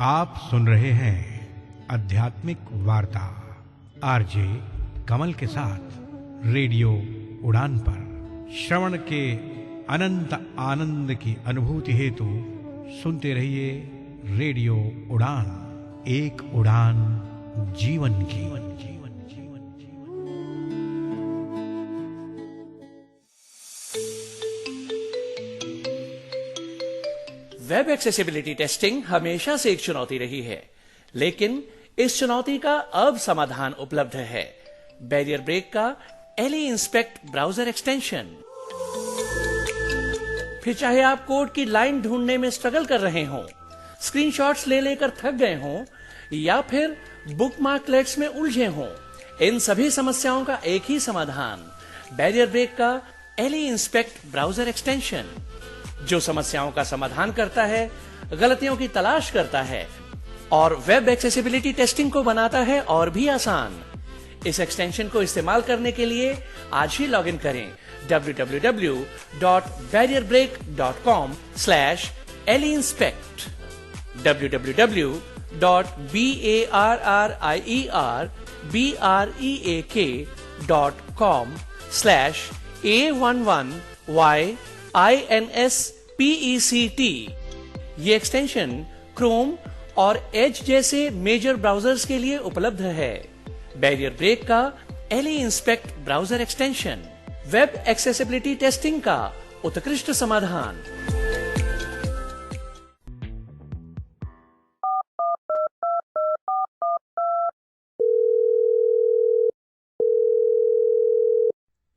आप सुन रहे हैं आध्यात्मिक वार्ता आरजे कमल के साथ रेडियो उड़ान पर। श्रवण के अनंत आनंद की अनुभूति हेतु सुनते रहिए रेडियो उड़ान, एक उड़ान जीवन की। वेब एक्सेसिबिलिटी टेस्टिंग हमेशा से एक चुनौती रही है, लेकिन इस चुनौती का अब समाधान उपलब्ध है। बैरियर ब्रेक का एली इंस्पेक्ट ब्राउजर एक्सटेंशन। फिर चाहे आप कोड की लाइन ढूंढने में स्ट्रगल कर रहे हों, स्क्रीनशॉट्स ले लेकर थक गए हों, या फिर बुकमार्कलेट्स में उलझे हों, इन सभी समस्याओं का एक ही समाधान, बैरियर ब्रेक का एली इंस्पेक्ट ब्राउजर एक्सटेंशन, जो समस्याओं का समाधान करता है, गलतियों की तलाश करता है और वेब एक्सेसिबिलिटी टेस्टिंग को बनाता है और भी आसान। इस एक्सटेंशन को इस्तेमाल करने के लिए आज ही लॉगिन करें www.barrierbreak.com/leinspect www.barrierbreak.com/A11YINSPECT। ये एक्सटेंशन क्रोम और एज जैसे मेजर ब्राउजर्स के लिए उपलब्ध है। बैरियर ब्रेक का Ally Inspect browser extension, web accessibility testing का उत्कृष्ट समाधान।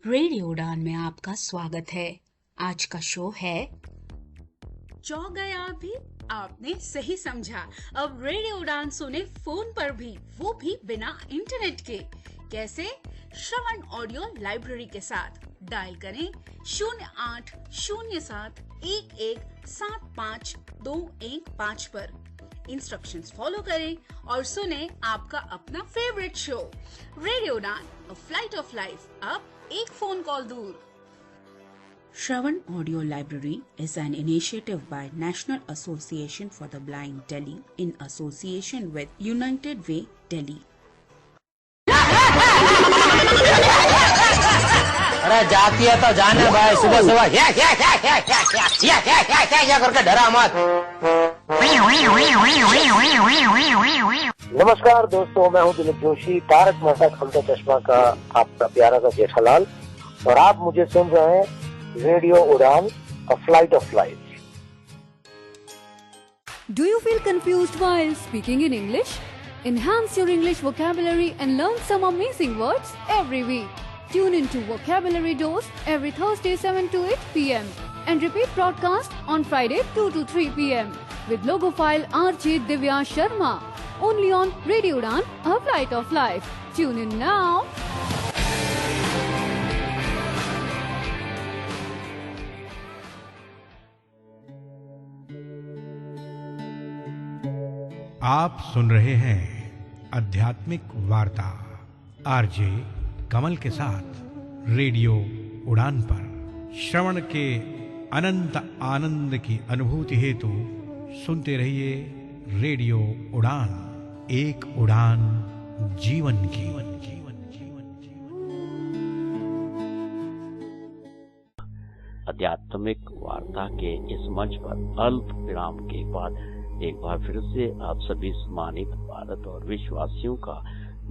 रेडियो उड़ान में आपका स्वागत है। आज का शो है चौंक गए आप भी? आपने सही समझा। अब रेडियो उड़ान सुने फोन पर भी, वो भी बिना इंटरनेट के। कैसे? श्रवण ऑडियो लाइब्रेरी के साथ। डायल करें 0807117525 पर। इंस्ट्रक्शंस फॉलो करें और सुने आपका अपना फेवरेट शो रेडियो उड़ान, अ फ्लाइट ऑफ लाइफ, अब एक फोन कॉल दूर। Shravan Audio Library is an initiative by National Association for the Blind Delhi in association with United Way Delhi. अरे जाती है तो जाने भाई, सुबह सुबह क्या करके डरा मत। नमस्कार दोस्तों, मैं हूं दिलीप जोशी, तारक मेहता का उल्टा चश्मा का आपका प्यारा सा जेठालाल, और आप मुझे सुन रहे हैं रेडियो उड़ान, a flight of life. Do you feel confused while speaking in English? Enhance your English vocabulary and learn some amazing words every week. Tune into Vocabulary Dose every Thursday 7 to 8 p.m. and repeat broadcast on Friday 2 to 3 p.m. with logophile RJ Divya Sharma. Only on Radio Udan, a flight of life. Tune in now. आप सुन रहे हैं आध्यात्मिक वार्ता RJ कमल के साथ radio उड़ान पर। श्रवण के अनंत आनंद की अनुभूति हेतु सुनते रहिए रेडियो उड़ान, एक उड़ान जीवन की। आध्यात्मिक वार्ता के इस मंच पर अल्प विराम के बाद एक बार फिर से आप सभी सम्मानित भारत और विश्ववासियों का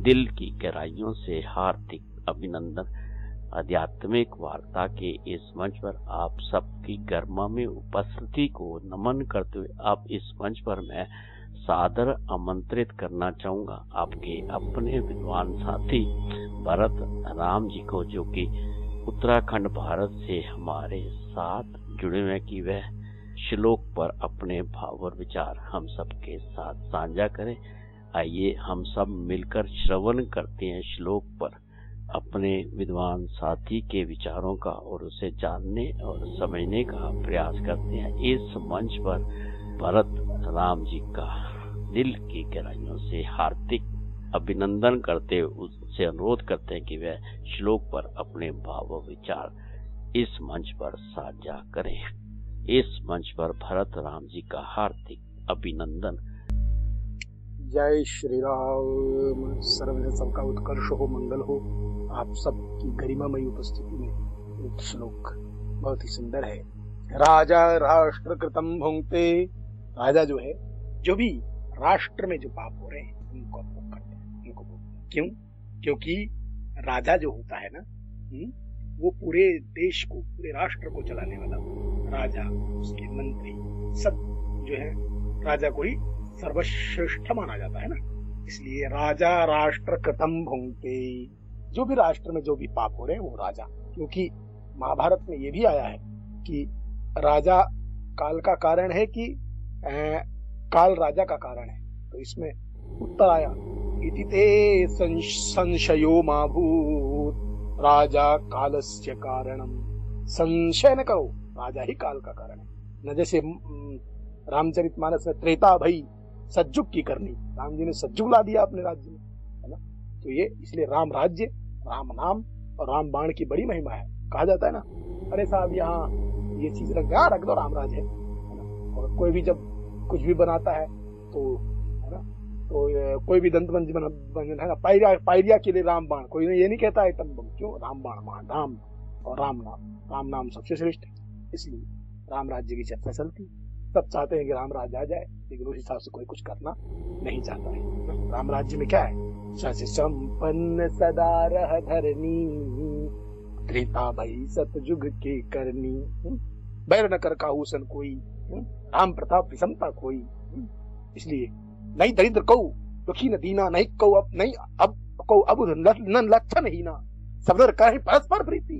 दिल की गहराइयों से हार्दिक अभिनंदन। आध्यात्मिक वार्ता के इस मंच पर आप सबकी गर्मा में उपस्थिति को नमन करते हुए अब इस मंच पर मैं सादर आमंत्रित करना चाहूंगा आपके अपने विद्वान साथी भरत राम जी को, जो कि उत्तराखंड भारत से हमारे साथ जुड़े हुए, कि वह श्लोक पर अपने भाव और विचार हम सबके साथ साझा करें। आइए हम सब मिलकर श्रवण करते हैं श्लोक पर अपने विद्वान साथी के विचारों का और उसे जानने और समझने का प्रयास करते हैं। इस मंच पर भरत राम जी का दिल की गहराइयों से हार्दिक अभिनंदन करते हुए उससे अनुरोध करते हैं कि वह श्लोक पर अपने भाव और विचार इस मंच पर साझा करें। इस मंच पर भरत राम जी का हार्दिक अभिनंदन। जय श्री राम। सर्वजन सबका उत्कर्ष हो, मंगल हो। आप सबकी गरिमामयी उपस्थिति में एक श्लोक बहुत ही सुंदर है। राजा राष्ट्र कृतम भुंक्ते। राजा जो है, जो भी राष्ट्र में जो पाप हो रहे हैं उनको भोग करते हैं, उनको भोग। क्यों? क्योंकि राजा जो होता है ना, वो पूरे देश को, पूरे राष्ट्र को चलाने वाला राजा, उसके मंत्री सब जो है राजा को ही सर्वश्रेष्ठ माना जाता है ना। इसलिए राजा राष्ट्र कृतम भुंक्ते। जो भी राष्ट्र में जो भी पाप हो रहे हैं वो राजा, क्योंकि महाभारत में ये भी आया है कि राजा काल का कारण है, कि काल राजा का कारण है। तो इसमें उत्तर आया इति ते संशयो मा भूत राजा कालस्य कारणम। संशय न करो, राजा ही काल का कारण है। न जैसे रामचरितमानस में त्रेता भई सज्जुग की करनी, राम जी ने सज्जुग ला दिया अपने राज्य में, है ना। तो ये इसलिए राम राज्य, राम नाम और राम बाण की बड़ी महिमा है। कहा जाता है ना, अरे साहब यहाँ ये चीज रख दो, राम राज है ना। और कोई भी जब कुछ भी बनाता है तो, है ना, तो कोई भी दंत मंजन है ना, पायरिया के लिए राम बाण, कोई ये नहीं कहता है तम। क्यों? राम बाण, राम और राम नाम सबसे श्रेष्ठ है। इसलिए राम राज्य की चर्चा चलती। सब चाहते हैं कि राम राज्य आ जाए, लेकिन उस हिसाब से कोई कुछ करना नहीं चाहता है। राम राज्य में क्या है? शशि संपन्न सदा रह धरनी, त्रेता भई सतयुग के करनी, बैर न कर काहू कोई, राम प्रताप विषमता कोई। इसलिए नहीं दरिद्र कऊ दुखी न दीना, नहीं कऊ अब नहीं अब कऊ अब न लक्षण ही ना, सबदर कहीं परस्पर प्रीति,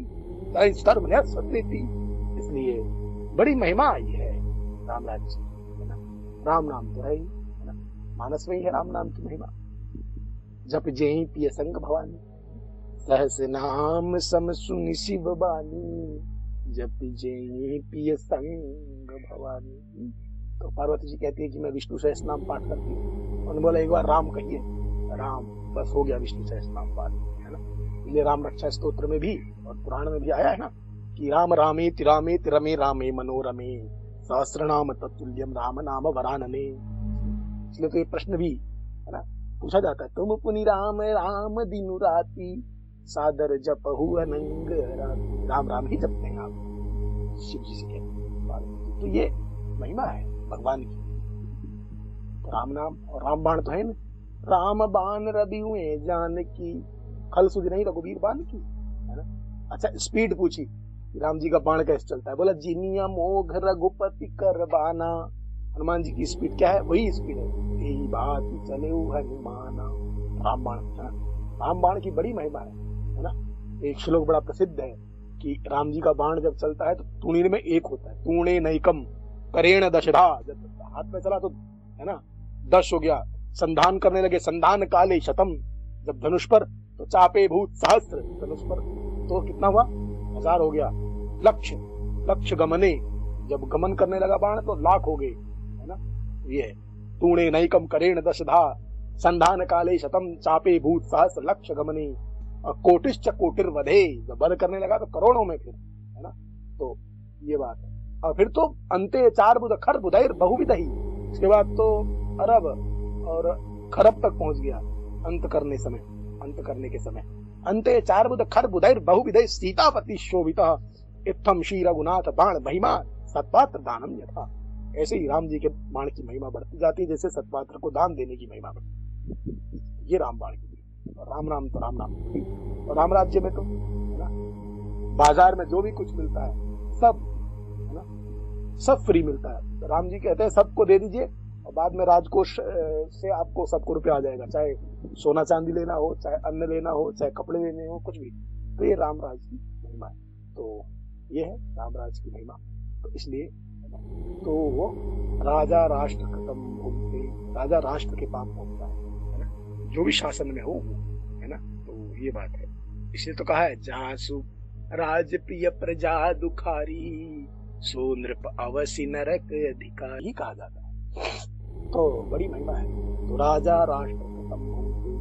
इसलिए बड़ी महिमा आई है राम राज्य, है ना। राम नाम तो है ही, है ना, मानस में ही है राम नाम की महिमा। जप जेहि पिय संग भवानी, सहस नाम सम सुनि शिव बानी, जप जेहि पिय संग भवानी। तो पार्वती जी कहती है कि मैं विष्णु सहस नाम पाठ करती हूँ। उन्होंने बोला एक बार राम कहिए, राम, बस हो गया विष्णु सहस नाम पाठ, है ना। इसलिए राम रक्षा स्तोत्र में भी और पुराण में भी आया है ना कि राम रामेति रामेति रमे रामे मनोरमे, सहस्रनाम तत्तुल्यम राम नाम वरानने। इसलिए तो ये प्रश्न भी, है ना, पूछा जाता है, तुम पुनि राम राम दिनु राती, सादर जपहु अनंग राती। राम राम ही जपते हैं आप, शिव जी से कहते। तो ये महिमा है भगवान की। राम नाम और राम बाण तो है ना, राम बाण रवि हुए जान की, खल सुध नहीं रघुवीर बाण की, है ना। अच्छा, स्पीड पूछी, राम जी का बाण कैसे चलता है? बोला जिनिया मोघ रघुपति कर बाना। हनुमान जी की स्पीड क्या है? वही स्पीड है, यही बात चले हनुमाना। राम बाण, है ना। राम बाण की बड़ी महिमा है ना। एक श्लोक बड़ा प्रसिद्ध है कि राम जी का बाण जब चलता है तो तूणीर में एक होता है, तूणे नैकम करेण दशधा। जब हाथ में चला तो, है ना, 10 हो गया। संधान करने लगे, संधान काले शतम। जब धनुष पर तो चापे भूत सहस्त्र, धनुष पर तो कितना हुआ? 1000 हो गया। लक्ष्य गमने, जब गमन करने लगा बाण तो लाख हो गए, है ना। ये है तूणे नैकम करेण दशधा, संधान काले शतम, चापे भूत सहस्त्र, लक्ष्य गमने, और कोटिश्च कोटिर वधे। जब वध करने लगा तो करोड़ों में, फिर, है ना। तो ये बात है। और फिर तो अंते 4 बुध खर बुधैर बहुविधहि, इसके बाद तो अरब और खरब तक पहुंच गया अंत करने के समय। अंते 4 बुध खर बुधैर बहुविधि, सीतापति शोभिता, इत्थम श्री रघुनाथ बाण महिमा, सत्पात्र दानम यथा। ऐसे ही राम जी के बाण की महिमा बढ़ती जाती है, जैसे सत्पात्र को दान देने की महिमा बढ़ती। ये राम बाण की। और राम नाम तो राम नाम। और राम राज्य में तो, है ना, बाजार में जो भी कुछ मिलता है सब, है ना, सब फ्री मिलता है। तो राम जी कहते हैं सबको दे दीजिए और बाद में राजकोष से आपको सबको रुपया आ जाएगा, चाहे सोना चांदी लेना हो, चाहे अन्न लेना हो, चाहे कपड़े लेने हो, कुछ भी। तो ये रामराज की महिमा है। तो ये है रामराज की महिमा। तो इसलिए तो वो राजा राष्ट्र कृतम भुंक्ते, राजा राष्ट्र के पाप भोगता है ना, जो भी शासन में हो वो, है ना। तो ये बात है। इसलिए तो कहा है जहाँ सुख राज प्रिय प्रजा दुखारी, सो नृप अवसि नरक अधिकारी कहा जाता है। तो बड़ी महिमा है। तो राजा राष्ट्र कृतम भुंक्ते,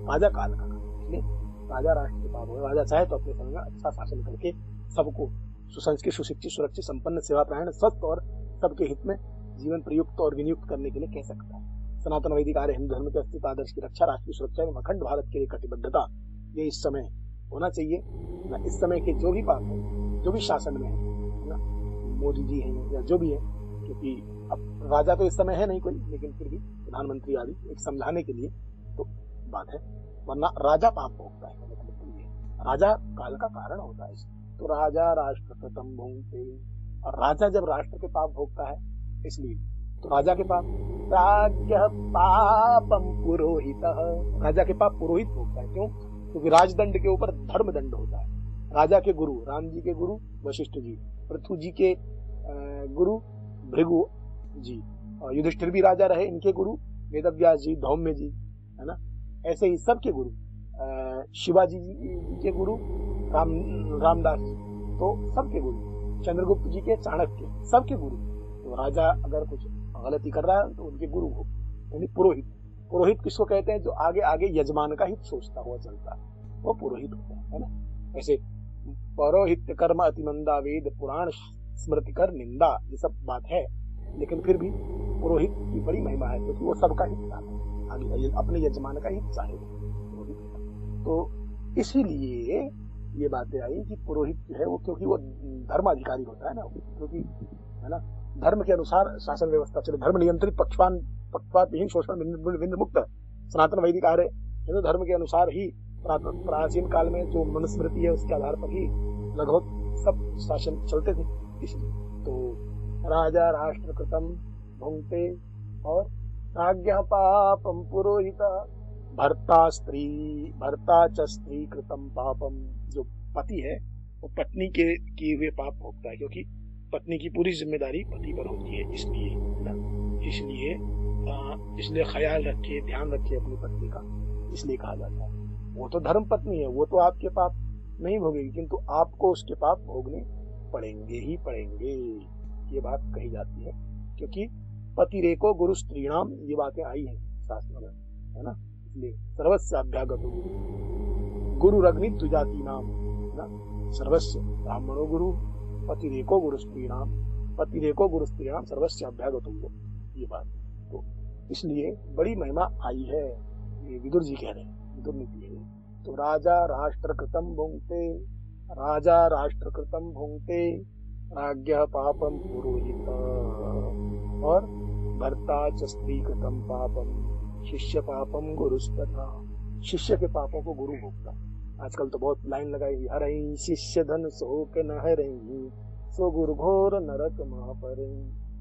राजा काल का, इसलिए राजा राष्ट्र के पाप हो। राजा चाहे तो अपने समय में अच्छा शासन करके सबको सुसंस्कृत, सुशिक्षित, सुरक्षित, संपन्न, सेवापरायण, स्वस्थ और सबके हित में जीवन प्रयुक्त और विनियुक्त करने के लिए कह सकता है। सनातन वैदिक आर्य हिंदू धर्म के अस्तित्व, आदर्श की रक्षा, राष्ट्र की सुरक्षा एवं अखंड भारत के लिए कटिबद्धता, ये इस समय होना चाहिए ना। इस समय के जो भी पाप है, जो भी शासन में है ना, मोदी जी हैं या जो भी है, क्योंकि अब राजा तो इस समय है नहीं कोई, लेकिन फिर भी प्रधानमंत्री आदि एक समझाने के लिए तो बात है। वरना राजा पाप भोगता है, राजा काल का कारण होता है। तो राजा राष्ट्र कृतम भुंक्ते, और राजा जब राष्ट्र के पाप भोगता है इसलिए तो राजा के पाप, राज्ञ पापम पुरोहित, राजा के पाप पुरोहित भोगता है। क्यों? क्योंकि राजदंड के ऊपर धर्म दंड होता है। राजा के गुरु, राम जी के गुरु वशिष्ठ जी, पृथु जी के गुरु भृगु जी, और युधिष्ठिर भी राजा रहे, इनके गुरु वेदव्यास जी, धौम्य जी, है ना। ऐसे ही सबके गुरु, शिवाजी जी के गुरु रामदास जी, तो सबके गुरु, चंद्रगुप्त जी के, चाणक्य, सबके गुरु। तो राजा अगर कुछ गलती कर रहा है तो उनके गुरु हो, यानी पुरोहित। पुरोहित किसको कहते हैं? जो आगे आगे यजमान का हित सोचता हुआ चलता है, वो पुरोहित होता है ना। ऐसे पौरोहित्य कर्म अतिमंदा, वेद पुराण स्मृति कर निंदा, ये सब बात है, लेकिन फिर भी पुरोहित की बड़ी महिमा है, क्योंकि वो सबका हित चाहता है, आगे अपने यजमान का हित चाहे। तो इसीलिए ये बातें आई कि पुरोहित जो है वो, क्योंकि वो धर्माधिकारी होता है ना, क्योंकि है ना, धर्म के अनुसार शासन व्यवस्था चले, धर्म नियंत्रित, पक्षपात विहीन, शोषण बिंदु मुक्त, सनातन वैदिक आर्य हिंदू धर्म के अनुसार ही प्राचीन काल में जो मनुस्मृति है उसके आधार पर ही लगभग सब शासन चलते थे। इसलिए तो राजा राष्ट्र कृतम भुंक्ते, और राज्ञ पापम पुरोहित, भर्ता च स्त्री कृतम पापम, जो पति है वो पत्नी के किए हुए पाप भोगता है, क्योंकि पत्नी की पूरी जिम्मेदारी पति पर होती है। इसलिए ख्याल रखिए, ध्यान रखिए अपनी पत्नी का, इसलिए कहा जाता है। वो तो धर्म पत्नी है, वो तो आपके पाप नहीं भोगेगी, किंतु आपको उसके पाप भोगने पड़ेंगे ही पड़ेंगे, ये बात कही जाती है। क्योंकि पतिरेको गुरु स्त्रीणाम, ये बातें आई हैं शास्त्र में, है ना। इसलिए सर्वस्व अभ्यागतो गुरु रग्नि द्विजाति नाम, सर्वस्व ब्राह्मणो गुरु, पतिरेको गुरु स्त्रीणाम सर्वस्व अभ्यागतो, ये बात। तो इसलिए बड़ी महिमा आई है, ये विदुर जी कह रहे हैं, विदुर ने की है। तो राजा राष्ट्र कृतम भुंक्ते, राजा राष्ट्र कृतम भुंक्ते, राज्ञ पापम पुरोहित, और भर्ता च स्त्री कृतम पापम, शिष्य पापम गुरुस्तथा, शिष्य के पापों को गुरु भोगता। आजकल तो बहुत लाइन लगाई, हरई शिष्य धन शोक न हरई, सो गुरु घोर नरक महापरई।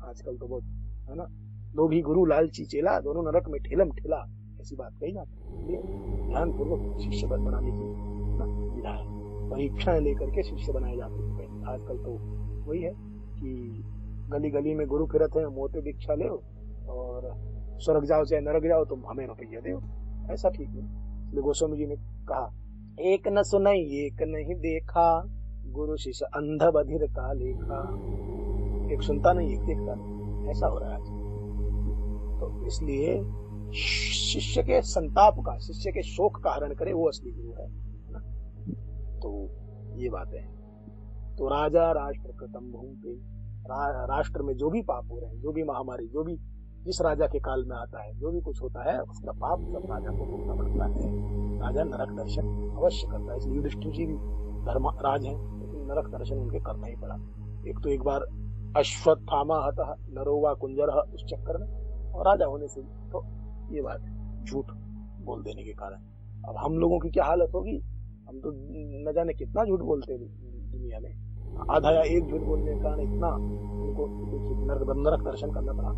आजकल तो बहुत, है ना, लोग ही गुरु लालची चेला, दोनों नरक में ठेलम ठेला, ऐसी बात कही जाती है। ध्यान पूर्वक शिष्य बनाने की विधा है, परीक्षाएं लेकर के शिष्य बनाए जाते हैं। आजकल तो वही है कि गली गली में गुरु फिरत है, मोटे दीक्षा ले और स्वर्ग जाओ चाहे नरक जाओ, तुम हमें रुपया दो, ऐसा ठीक है। इसलिए गोस्वामी जी ने कहा, एक न सुनई एक नहीं देखा, गुरु शिष्य अंध बधिर का लेखा। एक सुनता नहीं, एक देखता नहीं, ऐसा हो रहा है। तो इसलिए शिष्य के संताप का, शिष्य के शोक का हरण करे, वो असली गुरु है ना। तो ये बात है। तो राजा राष्ट्र कृतम भुंक्ते, राष्ट्र में जो भी पाप हो रहे हैं, जो भी महामारी, जो भी जिस राजा के काल में आता है, जो भी कुछ होता है, उसका पाप सब राजा को भोगना पड़ता है। राजा नरक दर्शन अवश्य करता है। इसलिए युधिष्ठिर जी भी धर्मराज हैं, लेकिन नरक दर्शन उनके करना ही पड़ा। एक तो एक बार अश्वत्थामा हतः नरोवा कुंजरः, उस चक्कर में, और राजा होने से, तो ये बात है, झूठ बोल देने के कारण। अब हम लोगों की क्या हालत होगी, हम तो न जाने कितना झूठ बोलते हैं दुनिया में, आधा या एक झूठ बोलने के कारण इतना उनको नरक दर्शन करना पड़ा।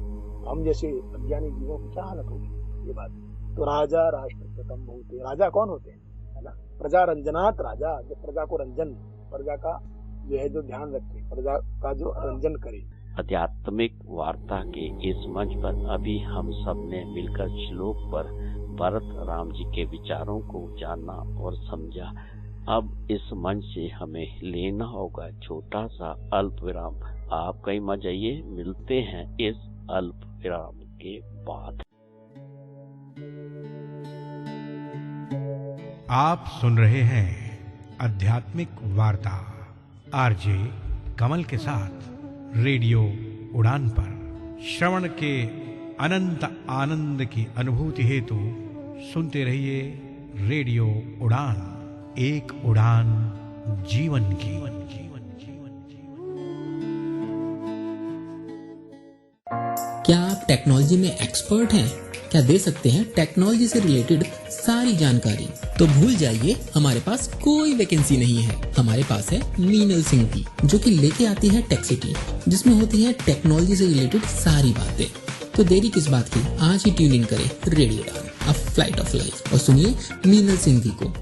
हम जैसे अज्ञानी जीवों की क्या हालत होगी ये बात। तो राजा राष्ट्र प्रथम होते, राजा कौन होते हैं, है ना, प्रजा रंजनात् राजा, जो प्रजा को रंजन, प्रजा का जो है जो ध्यान रखे, प्रजा का जो रंजन करे। आध्यात्मिक वार्ता के इस मंच पर अभी हम सब ने मिलकर श्लोक पर भरत राम जी के विचारों को जाना और समझा। अब इस मंच से हमें लेना होगा छोटा सा अल्प विराम। आप कहीं मत जाइए, मिलते हैं इस अल्प विराम के बाद। आप सुन रहे हैं आध्यात्मिक वार्ता आरजे कमल के साथ रेडियो उड़ान पर। श्रवण के अनंत आनंद की अनुभूति हेतु सुनते रहिए रेडियो उड़ान, एक उड़ान जीवन की। क्या आप टेक्नोलॉजी में एक्सपर्ट हैं? क्या दे सकते हैं टेक्नोलॉजी से रिलेटेड सारी जानकारी? तो भूल जाइए, हमारे पास कोई वैकेंसी नहीं है। हमारे पास है मीनल सिंह की, जो कि लेके आती है टेक सिटी, जिसमें होती है टेक्नोलॉजी से रिलेटेड सारी बातें। तो देरी किस बात की, आज ही ट्यून इन करें रेडियो उड़ान, अ फ्लाइट ऑफ लाइफ, और सुनिए मीनल सिंह जी को।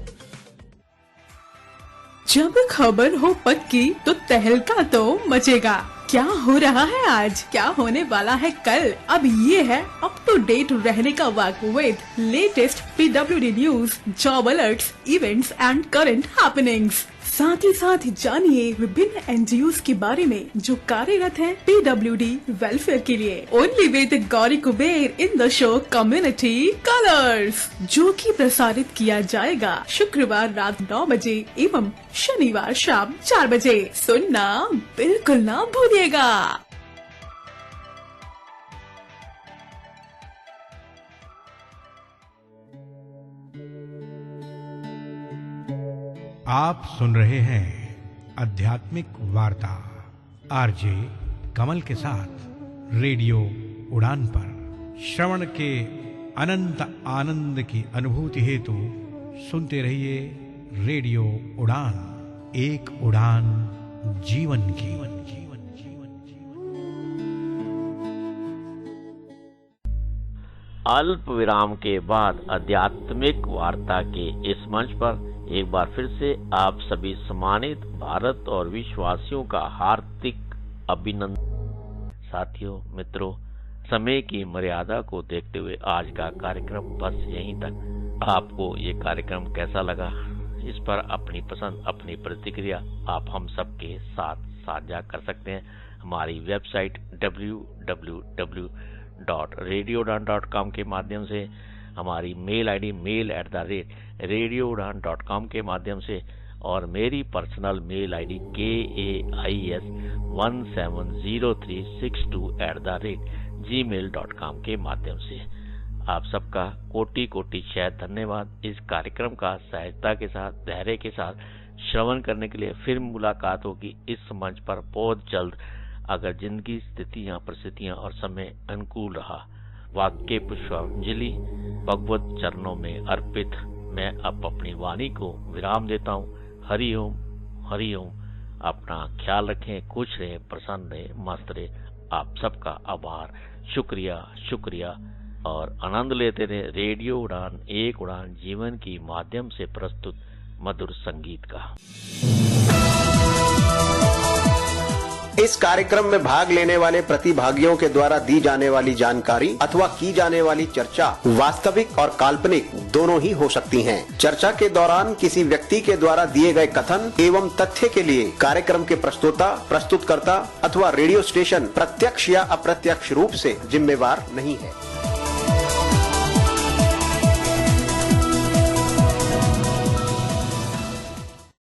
जब खबर हो पक्की तो तहलका तो मचेगा। क्या हो रहा है आज, क्या होने वाला है कल, अब ये है अप टू डेट रहने का वक्त with latest PWD news, job alerts, events and current happenings. साथ ही साथ जानिए विभिन्न NGOs के बारे में जो कार्यरत हैं PWD वेलफेयर के लिए। Only with Gauri Kuber in the show community colours, जो कि प्रसारित किया जाएगा शुक्रवार रात 9 बजे एवं शनिवार शाम 4 बजे। सुनना बिल्कुल ना भूलिएगा। आप सुन रहे हैं आध्यात्मिक वार्ता आरजे कमल के साथ रेडियो उड़ान पर। श्रवण के अनंत आनंद की अनुभूति हेतु सुनते रहिए रेडियो उड़ान, एक उड़ान जीवन की। अल्प विराम के बाद आध्यात्मिक वार्ता के इस मंच पर एक बार फिर से आप सभी सम्मानित भारत और विश्ववासियों का हार्दिक अभिनंदन। साथियों, मित्रों, समय की मर्यादा को देखते हुए आज का कार्यक्रम बस यहीं तक। आपको ये कार्यक्रम कैसा लगा, इस पर अपनी पसंद, अपनी प्रतिक्रिया आप हम सबके साथ साझा कर सकते हैं। हमारी वेबसाइट www.radioudan.com के माध्यम से, हमारी मेल आईडी mail@radioudan.com के माध्यम से, और मेरी पर्सनल मेल आईडी KAIS170362@gmail.com के माध्यम से। आप सबका कोटि कोटि शायद धन्यवाद इस कार्यक्रम का सहजता के साथ, धैर्य के साथ श्रवण करने के लिए। फिर मुलाकात होगी इस मंच पर बहुत जल्द, अगर जिंदगी, स्थितियां, परिस्थितियां और समय अनुकूल रहा। वाक्य पुष्पांजलि भगवत चरणों में अर्पित मैं अब अपनी वाणी को विराम देता हूँ। हरि ओम, हरि ओम। अपना ख्याल रखें, खुश रहें, प्रसन्न रहें, मस्त रहें। आप सबका आभार, शुक्रिया, शुक्रिया, और आनंद लेते रहे रेडियो उड़ान, एक उड़ान जीवन की माध्यम से प्रस्तुत मधुर संगीत का। इस कार्यक्रम में भाग लेने वाले प्रतिभागियों के द्वारा दी जाने वाली जानकारी अथवा की जाने वाली चर्चा वास्तविक और काल्पनिक दोनों ही हो सकती हैं। चर्चा के दौरान किसी व्यक्ति के द्वारा दिए गए कथन एवं तथ्य के लिए कार्यक्रम के प्रस्तोता, प्रस्तुतकर्ता अथवा रेडियो स्टेशन प्रत्यक्ष या अप्रत्यक्ष रूप से जिम्मेवार नहीं है।